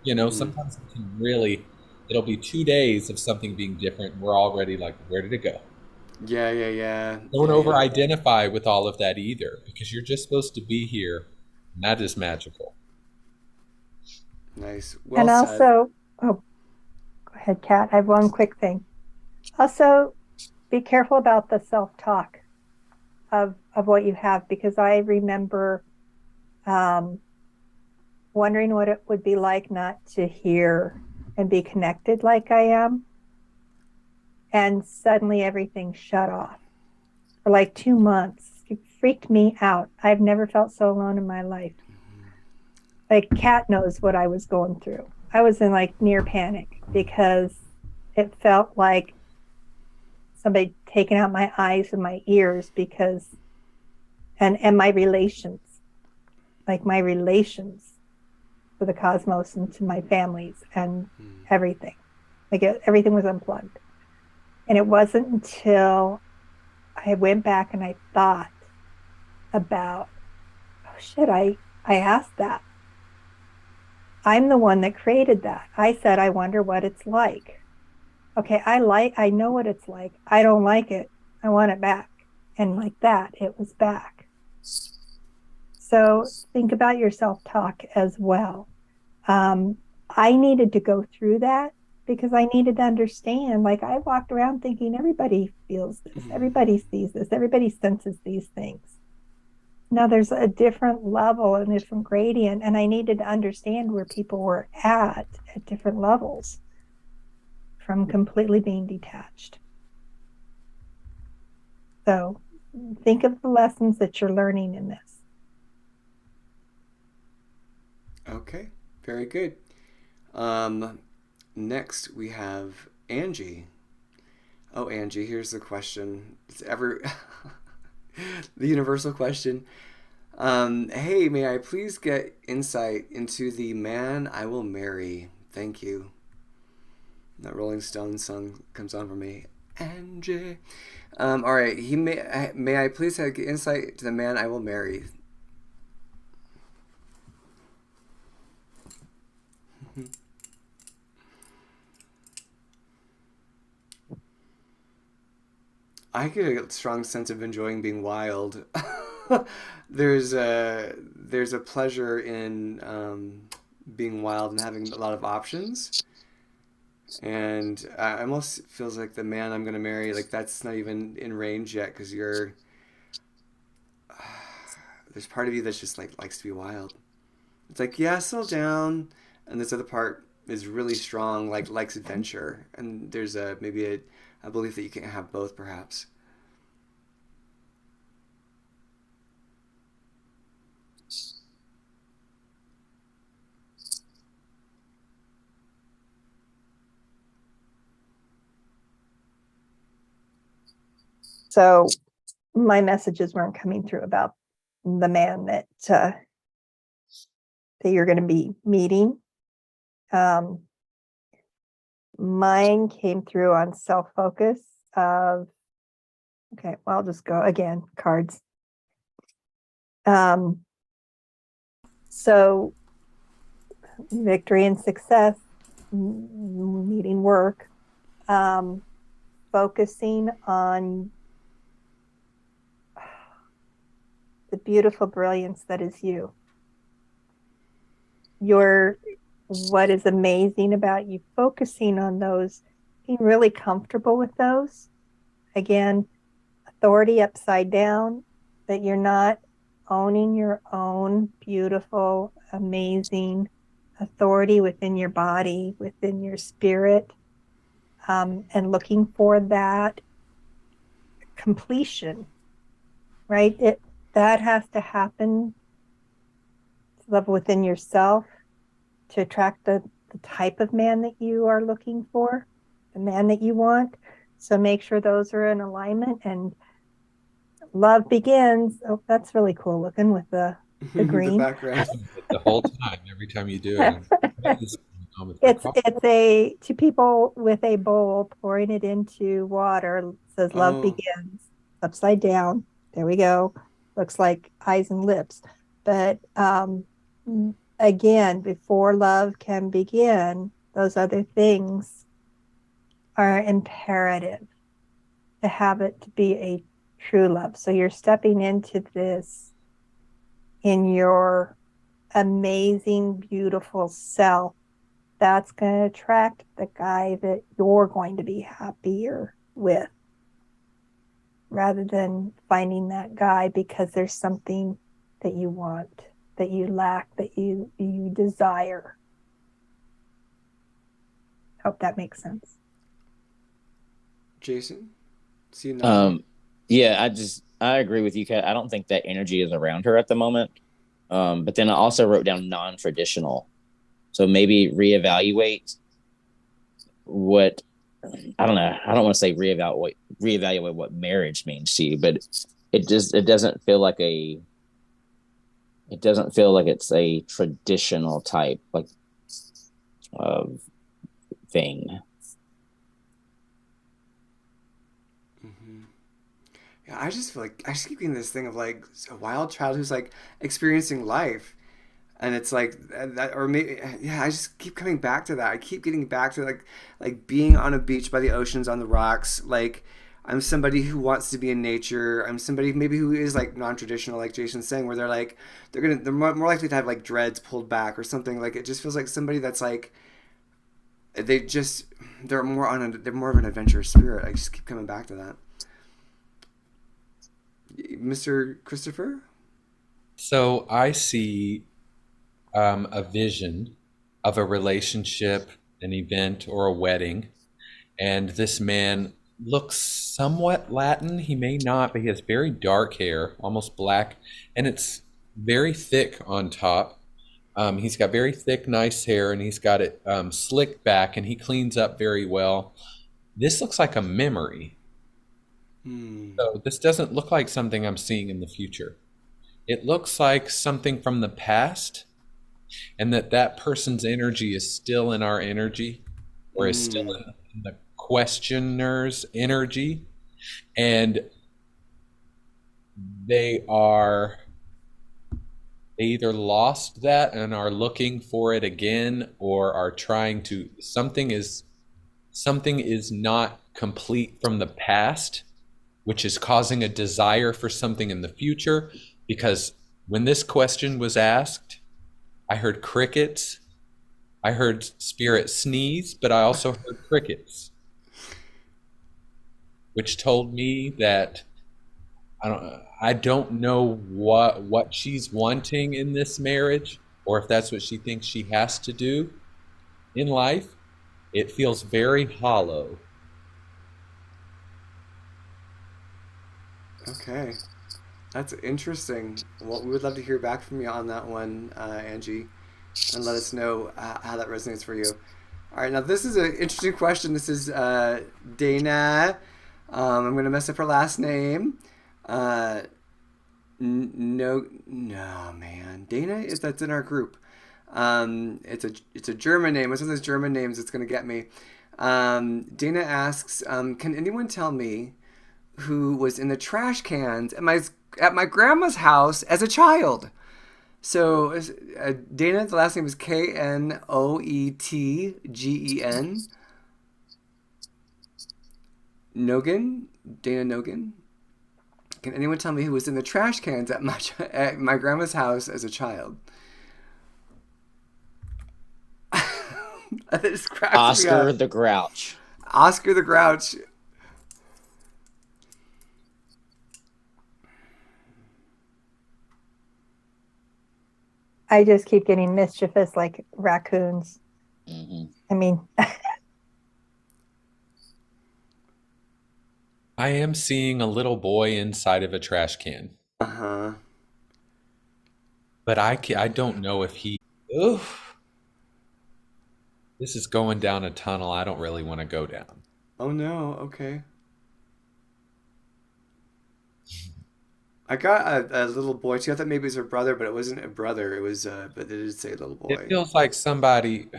Sometimes it can really, it'll be 2 days of something being different and we're already like, where did it go? Yeah. Don't over-identify with all of that either, because you're just supposed to be here, and that is magical. Nice. Well and said. Also, go ahead, Kat. I have one quick thing. Also, be careful about the self-talk of what you have, because I remember wondering what it would be like not to hear and be connected like I am. And suddenly everything shut off for like 2 months. It freaked me out. I've never felt so alone in my life. Like, Kat knows what I was going through. I was in like near panic because it felt like somebody taking out my eyes and my ears, because and my relations, like my relations to the cosmos and to my families and everything. Like, everything was unplugged. And it wasn't until I went back and I thought about, oh shit, I asked that. I'm the one that created that. I said, I wonder what it's like. Okay, I know what it's like. I don't like it. I want it back. And like that, it was back. So think about your self-talk as well. I needed to go through that because I needed to understand. Like I walked around thinking everybody feels this, everybody sees this, everybody senses these things. Now there's a different level and a different gradient, and I needed to understand where people were at different levels from completely being detached. So think of the lessons that you're learning in this. Okay, very good. Next we have Angie. Oh, Angie, here's the question. It's ever the universal question. Hey, may I please get insight into the man I will marry? Thank you. That Rolling Stones song comes on for me. Angie. All right. May I please get insight to the man I will marry? I get a strong sense of enjoying being wild. There's a pleasure in being wild and having a lot of options. And I almost feels like the man I'm gonna marry, like that's not even in range yet, because there's part of you that's just like likes to be wild. It's like, yeah, settle down, and this other part is really strong, like likes adventure, and there's a belief that you can't have both, perhaps. So my messages weren't coming through about the man that you're going to be meeting. Mine came through on self-focus of, okay, well, I'll just go again, cards. So victory and success, needing work, focusing on the beautiful brilliance that is you. What is amazing about you focusing on those, being really comfortable with those. Again, authority upside down, that you're not owning your own beautiful, amazing authority within your body, within your spirit, and looking for that completion, right? That has to happen to level within yourself to attract the type of man that you are looking for, the man that you want. So make sure those are in alignment, and love begins. Oh, that's really cool looking with the green. The background. The whole time, every time you do it. It's to people with a bowl pouring it into water. It says love begins upside down. There we go. Looks like eyes and lips. But again, before love can begin, those other things are imperative to have it to be a true love. So you're stepping into this in your amazing, beautiful self. That's going to attract the guy that you're going to be happier with, rather than finding that guy because there's something that you want, that you lack, that you desire. Hope that makes sense. Jason? See you yeah, I agree with you, Kat. I don't think that energy is around her at the moment. But then I also wrote down non-traditional. So maybe reevaluate what, I don't know. I don't want to say reevaluate what marriage means to you, but it doesn't feel like it's a traditional type of thing. Yeah, I just feel like I just keep getting this thing of like a wild child who's like experiencing life. And it's like that, or maybe, yeah, I just keep coming back to that. I keep getting back to like being on a beach by the oceans on the rocks. Like I'm somebody who wants to be in nature. I'm somebody maybe who is like non-traditional, like Jason's saying, where they're more likely to have like dreads pulled back or something. Like it just feels like somebody that's like they just they're more of an adventurous spirit. I just keep coming back to that. Mr. Christopher? So I see a vision of a relationship, an event, or a wedding, and this man looks somewhat Latin. He may not, but he has very dark hair, almost black, and it's very thick on top. He's got very thick, nice hair, and he's got it slicked back, and he cleans up very well. This looks like a memory. So this doesn't look like something I'm seeing in the future. It looks like something from the past, and that person's energy is still in our energy, or is still in the questioner's energy, and they either lost that and are looking for it again, or are trying to something is not complete from the past, which is causing a desire for something in the future. Because when this question was asked, I heard crickets, I heard spirit sneeze, but I also heard crickets, which told me that I don't know what she's wanting in this marriage, or if that's what she thinks she has to do in life. It feels very hollow. Okay. That's interesting. Well, we would love to hear back from you on that one, Angie, and let us know how that resonates for you. All right, now this is an interesting question. This is Dana. I'm going to mess up her last name. No, man. Dana is that's in our group. It's a German name. What's one of those German names that's going to get me? Dana asks, can anyone tell me who was in the trash cans at my grandma's house as a child? So Dana, the last name is Knoetgen. Nogan, Dana Nogan. Can anyone tell me who was in the trash cans at my grandma's house as a child? That just cracks me Oscar up. the Grouch. Oscar the Grouch. I just keep getting mischievous like raccoons. Mm-hmm. I mean, I am seeing a little boy inside of a trash can, Uh-huh. but I don't know if he. Oof, this is going down a tunnel I don't really want to go down. Oh no, okay. I got a little boy too. I thought maybe it was her brother, but it wasn't a brother. It was, but it did say little It boy. feels like somebody.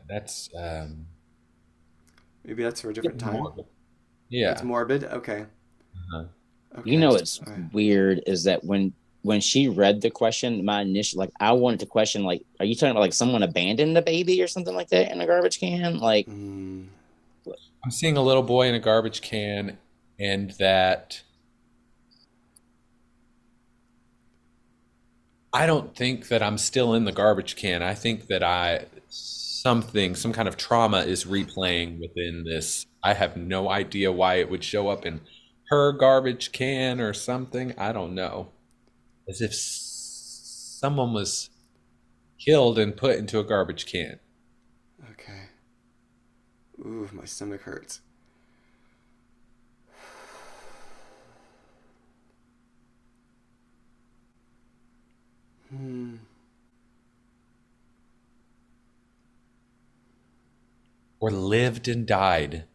That's Maybe that's for a different time. yeah. It's morbid. Okay. Uh-huh. Okay. You know what's All right. weird is that when she read the question, my initial I wanted to question are you talking about like someone abandoned the baby or something like that in a garbage can? Like, Mm, I'm seeing a little boy in a garbage can, and that I don't think that I'm still in the garbage can. I think that some kind of trauma is replaying within this. I have no idea why it would show up in her garbage can or something. I don't know. As if someone was killed and put into a garbage can. okay. Ooh, my stomach hurts. Hmm. Or lived and died.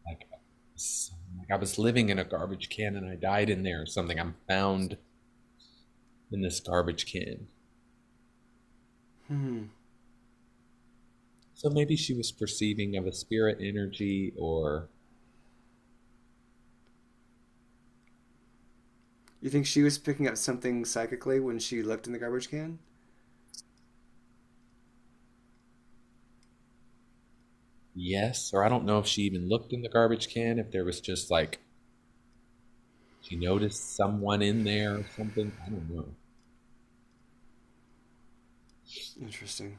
Like, like I was living in a garbage can and I died in there or something. I'm found in this garbage can. Hmm. So maybe she was perceiving of a spirit energy, or You think she was picking up something psychically when she looked in the garbage can? yes, or I don't know if she even looked in the garbage can, if there was just like she noticed someone in there or something. I don't know. Interesting.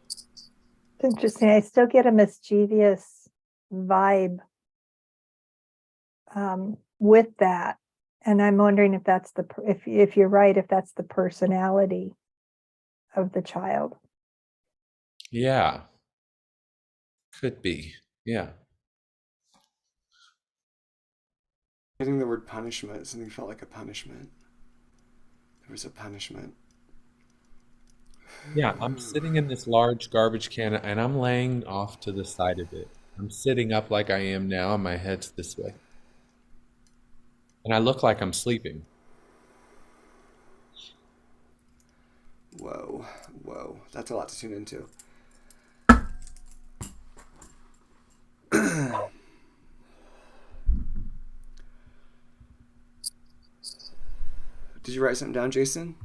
It's interesting. I still get a mischievous vibe with that, and I'm wondering if that's if you're right, if that's the personality of the child. Yeah, could be. Yeah. Getting the word punishment, something felt like a punishment. There was a punishment. Yeah, I'm sitting in this large garbage can and I'm laying off to the side of it. I'm sitting up like I am now, and my head's this way. And I look like I'm sleeping. Whoa, whoa. That's a lot to tune into. Did you write something down, Jason?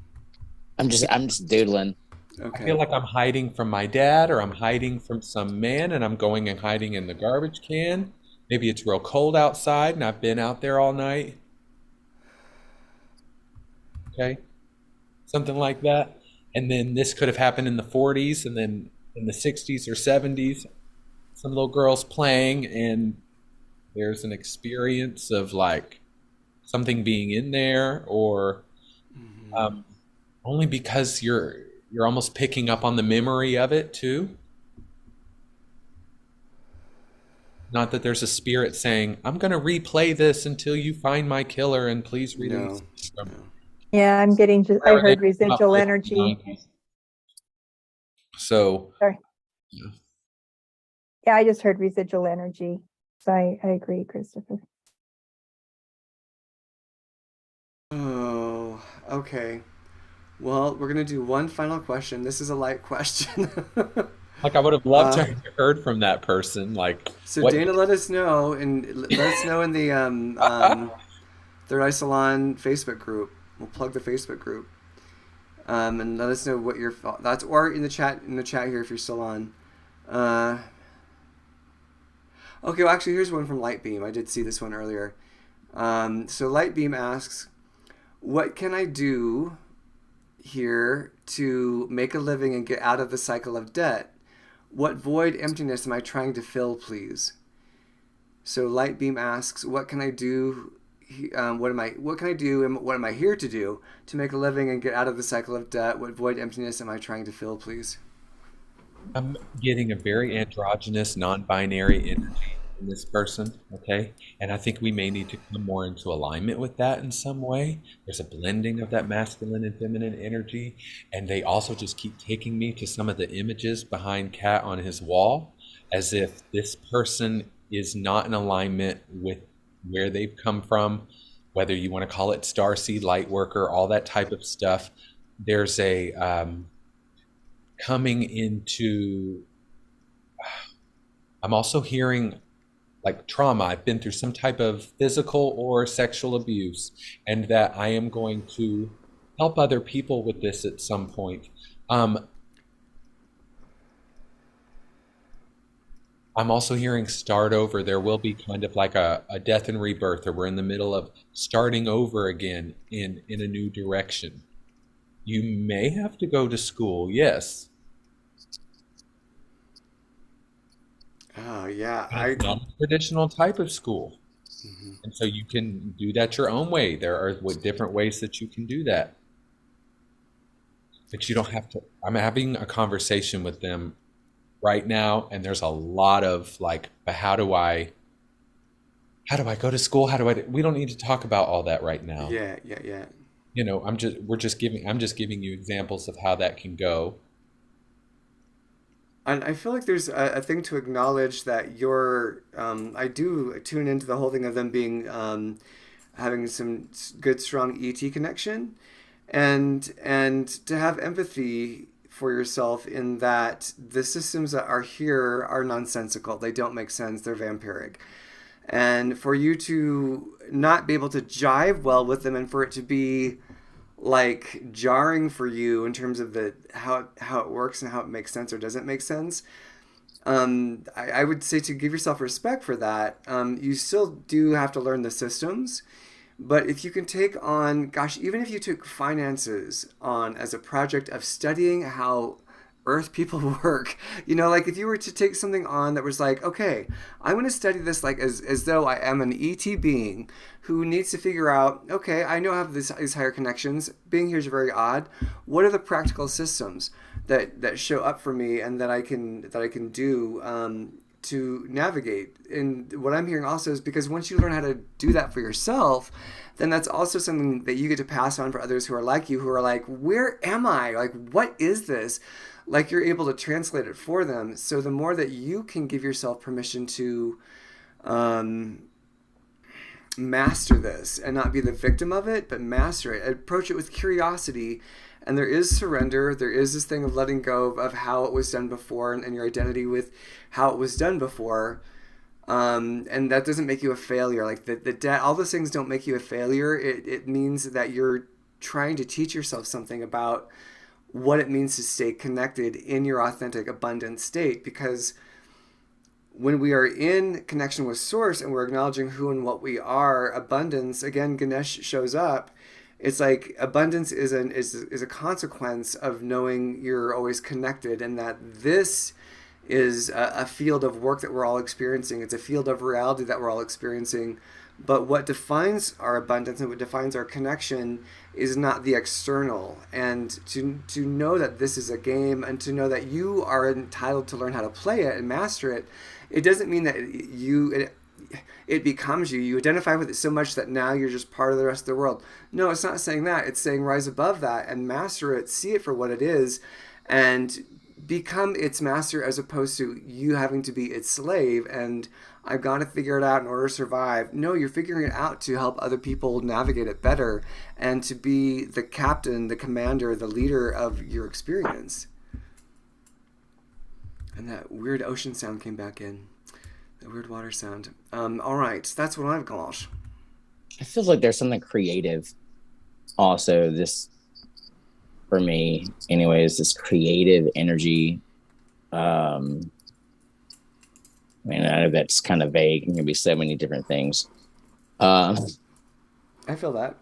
I'm just doodling. I Okay. feel like I'm hiding from my dad, or I'm hiding from some man, and I'm going and hiding in the garbage can. Maybe it's real cold outside and I've been out there all night. Okay. Something like that. And then this could have happened in the 40s, and then in the 60s or 70s, some little girls playing, and there's an experience of like something being in there, or um, only because you're almost picking up on the memory of it too. Not that there's a spirit saying, I'm going to replay this until you find my killer and please release No. me from No. Yeah, I'm getting just, I wherever they heard came up residual with in the energy. 90s. So, Sorry. yeah. Yeah, I just heard residual energy. So I agree, Christopher. Oh, okay. Well, we're gonna do one final question. This is a light question. Like I would have loved to have heard from that person. Like, So what? Dana, let us know, and let us know in the Third Eye Salon Facebook group. We'll plug the Facebook group, and let us know what your thoughts, or in the chat here if you're still on. Okay, well, actually, here's one from Lightbeam. I did see this one earlier. So Lightbeam asks, "What can I do here to make a living and get out of the cycle of debt? What void emptiness am I trying to fill, please?" So Lightbeam asks, "What can I do? What can I do, and what am I here to do to make a living and get out of the cycle of debt? What void emptiness am I trying to fill, please?" I'm getting a very androgynous, non-binary energy in this person, okay? And I think we may need to come more into alignment with that in some way. There's a blending of that masculine and feminine energy, and they also just keep taking me to some of the images behind Kat on his wall, as if this person is not in alignment with where they've come from, whether you want to call it starseed, light worker, all that type of stuff. There's a coming into, I'm also hearing like trauma. I've been through some type of physical or sexual abuse, and that I am going to help other people with this at some point. I'm also hearing start over. There will be kind of like a death and rebirth, or we're in the middle of starting over again in a new direction. You may have to go to school, yes. Oh yeah, But it's not a traditional type of school. Mhm. And so you can do that your own way. There are different ways that you can do that. But you don't have to. I'm having a conversation with them right now, and there's a lot of like, but how do I go to school? We don't need to talk about all that right now. Yeah. You know, I'm just giving you examples of how that can go. And I feel like there's a thing to acknowledge that I do tune into the whole thing of them being having some good strong ET connection, and to have empathy for yourself in that the systems that are here are nonsensical. They don't make sense. They're vampiric. And for you to not be able to jive well with them and for it to be like jarring for you in terms of the how it works and how it makes sense or doesn't make sense, I would say to give yourself respect for that. You still do have to learn the systems, but if you can take on, gosh, even if you took finances on as a project of studying how Earth people work, you know, like if you were to take something on that was like, okay, I'm going to study this like as though I am an ET being who needs to figure out, okay, I know I have these higher connections. Being here is very odd. What are the practical systems that show up for me and that I can do to navigate? And what I'm hearing also is because once you learn how to do that for yourself, then that's also something that you get to pass on for others who are like you, who are like, where am I? Like, what is this? Like you're able to translate it for them. So the more that you can give yourself permission to master this and not be the victim of it, but master it, approach it with curiosity. And there is surrender. There is this thing of letting go of how it was done before and your identity with how it was done before. And that doesn't make you a failure. Like all those things don't make you a failure. It means that you're trying to teach yourself something about what it means to stay connected in your authentic, abundant state. Because when we are in connection with Source and we're acknowledging who and what we are, abundance, again, Ganesh shows up. It's like abundance is a consequence of knowing you're always connected, and that this is a field of work that we're all experiencing. It's a field of reality that we're all experiencing. But what defines our abundance and what defines our connection is not the external. And to know that this is a game and to know that you are entitled to learn how to play it and master it, it doesn't mean that it becomes you. You identify with it so much that now you're just part of the rest of the world. No, it's not saying that. It's saying rise above that and master it, see it for what it is, and become its master as opposed to you having to be its slave and I've got to figure it out in order to survive. No, you're figuring it out to help other people navigate it better and to be the captain, the commander, the leader of your experience. And that weird ocean sound came back in. The weird water sound. All right, so that's what I've got. I feel like there's something creative also this for me anyways, this creative energy. I mean, I know that's kind of vague and can be so many different things. I feel that.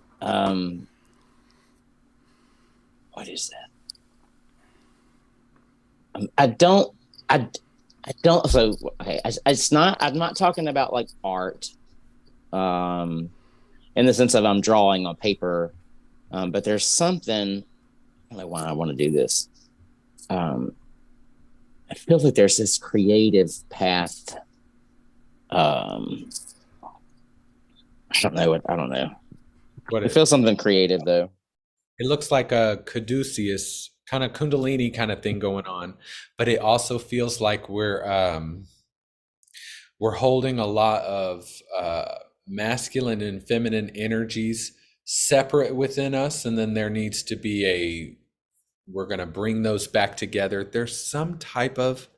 What is that? I don't, so, okay, it's not, I'm not talking about like art, in the sense of I'm drawing on paper, but there's something, I don't know why I want to do this. I feel like there's this creative path. I don't know. What I feel something creative though. It looks like a caduceus kind of kundalini kind of thing going on, but it also feels like we're holding a lot of masculine and feminine energies separate within us, and then there needs to be we're going to bring those back together. There's some type of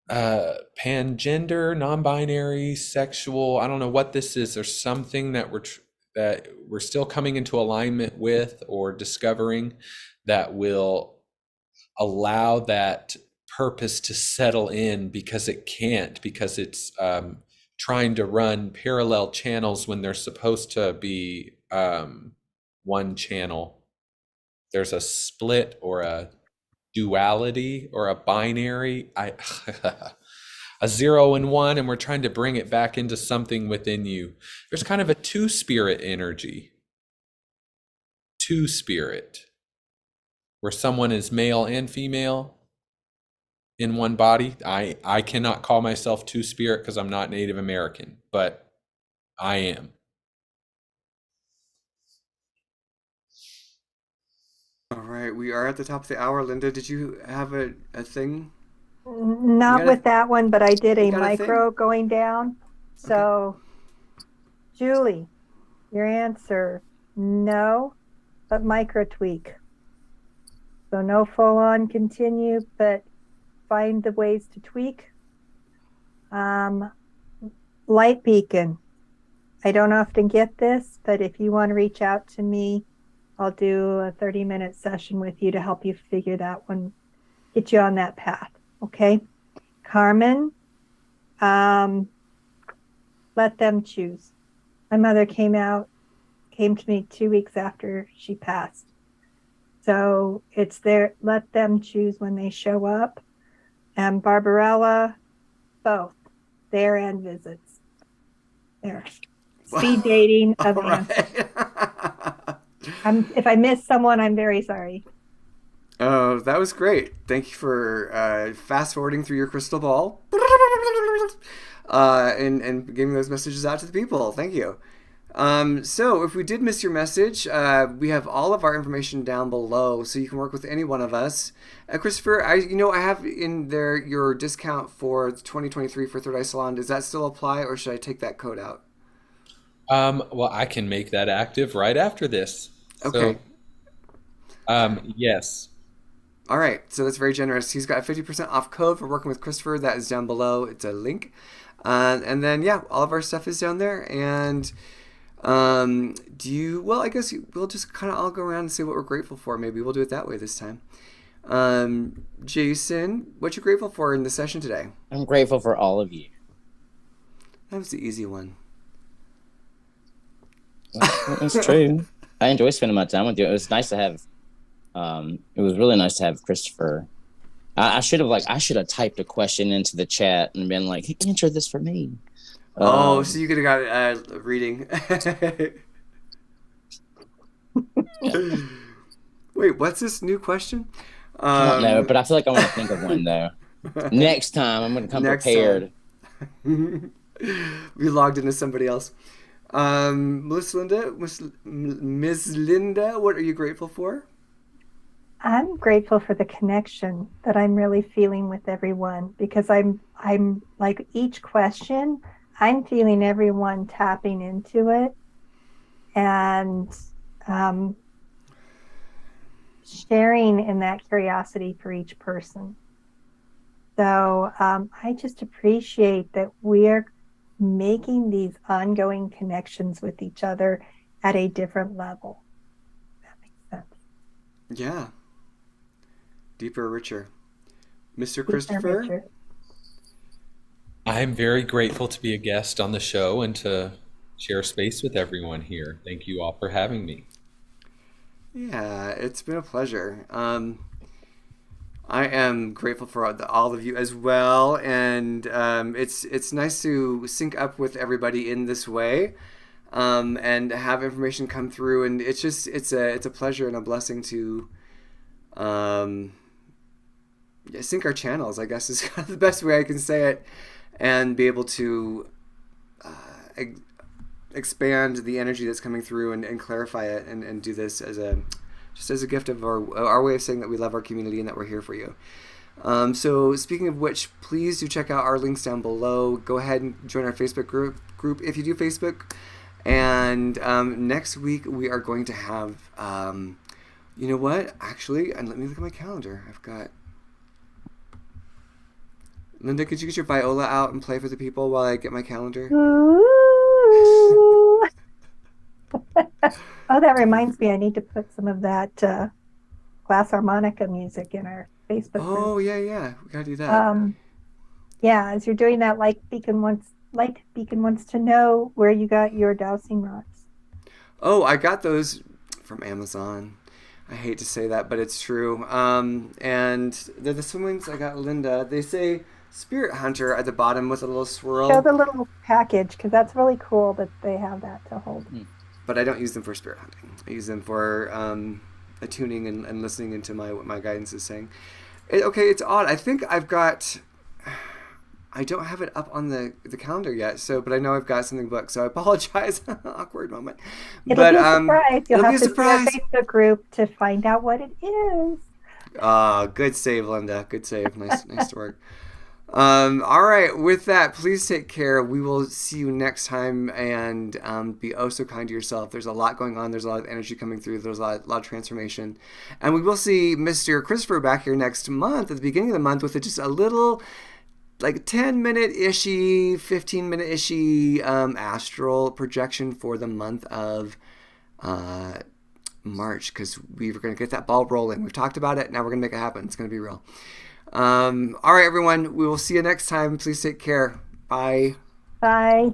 pangender, non-binary, sexual, I don't know what this is. There's something that we're still coming into alignment with or discovering that will allow that purpose to settle in, because it can't, because it's trying to run parallel channels when they're supposed to be one channel. There's a split or a duality or a binary, a 0 and 1, and we're trying to bring it back into something within you. There's kind of a two-spirit energy. Two-spirit. Where someone is male and female in one body. I cannot call myself two-spirit because I'm not Native American, but I am. All right, we are at the top of the hour. Lynda, did you have a thing? Not with that one, but I did a got a micro thing? going down. So, Julie, your answer, no, but micro tweak. So no full on continue, but find the ways to tweak. Light beacon. I don't often get this, but if you want to reach out to me, I'll do a 30-minute session with you to help you figure that one, get you on that path. Okay. Carmen, let them choose. My mother came to me 2 weeks after she passed. So it's there, let them choose when they show up. And Barbarella, both, there and visits. There. Speed dating of answers. If I missed someone, I'm very sorry. Oh, that was great. Thank you for fast forwarding through your crystal ball and giving those messages out to the people. Thank you. So if we did miss your message, we have all of our information down below, so you can work with any one of us. Chrystopher, I have in there your discount for 2023 for Third Eye Salon. Does that still apply, or should I take that code out? Well, I can make that active right after this. Okay. So, yes. All right. So that's very generous. He's got a 50% off code for working with Chrystopher. That is down below. It's a link. And then, yeah, all of our stuff is down there. And I guess we'll just kind of all go around and say what we're grateful for. Maybe we'll do it that way this time. Jason, what you grateful for in the session today? I'm grateful for all of you. That was the easy one. It's true. I enjoy spending my time with you. It was nice to have. It was really nice to have Chrystopher. I should have typed a question into the chat and been like, "Hey, answer this for me." So you could have got a reading. Wait, what's this new question? I don't know, but I feel like I want to think of one though. Next time, I'm going to come prepared. We logged into somebody else. Miss Lynda, what are you grateful for? I'm grateful for the connection that I'm really feeling with everyone, because I'm like each question, I'm feeling everyone tapping into it and sharing in that curiosity for each person. So I just appreciate that we're making these ongoing connections with each other at a different level. That makes sense. Yeah. Deeper, richer. Mr. Chrystopher? Richer. I'm very grateful to be a guest on the show and to share space with everyone here. Thank you all for having me. Yeah, it's been a pleasure. I am grateful for all of you as well, and it's nice to sync up with everybody in this way, and have information come through, and it's a pleasure and a blessing to sync our channels, I guess is kind of the best way I can say it, and be able to expand the energy that's coming through and clarify it and do this as a gift of our way of saying that we love our community and that we're here for you. So speaking of which, please do check out our links down below. Go ahead and join our Facebook group if you do Facebook. And next week we are going to have, you know what? Actually, and let me look at my calendar. I've got... Lynda, could you get your viola out and play for the people while I get my calendar? Ooh. Oh, that reminds me, I need to put some of that glass harmonica music in our Facebook group. Oh, yeah. We gotta do that. Yeah, as you're doing that, Light Beacon wants to know where you got your dowsing rods. Oh, I got those from Amazon. I hate to say that, but it's true. And they're the swim wings I got Lynda. They say Spirit Hunter at the bottom with a little swirl. Show the little package, because that's really cool that they have that to hold. But I don't use them for spirit hunting. I use them for attuning and listening into what my guidance is saying. It's odd. I think I don't have it up on the calendar yet. But I know I've got something booked. So I apologize. Awkward moment. It'll be a surprise. You'll have to see our Facebook group to find out what it is. Good save, Lynda. Good save. Nice work. All right. With that, please take care. We will see you next time, and be oh so kind to yourself. There's a lot going on. There's a lot of energy coming through. There's a lot of transformation. And we will see Mr. Chrystopher back here next month, at the beginning of the month, with just a little, like 10-minute-ishy, 15-minute-ishy astral projection for the month of March, because we were going to get that ball rolling. We've talked about it. Now we're going to make it happen. It's going to be real. All right, everyone. We will see you next time. Please take care. Bye. Bye.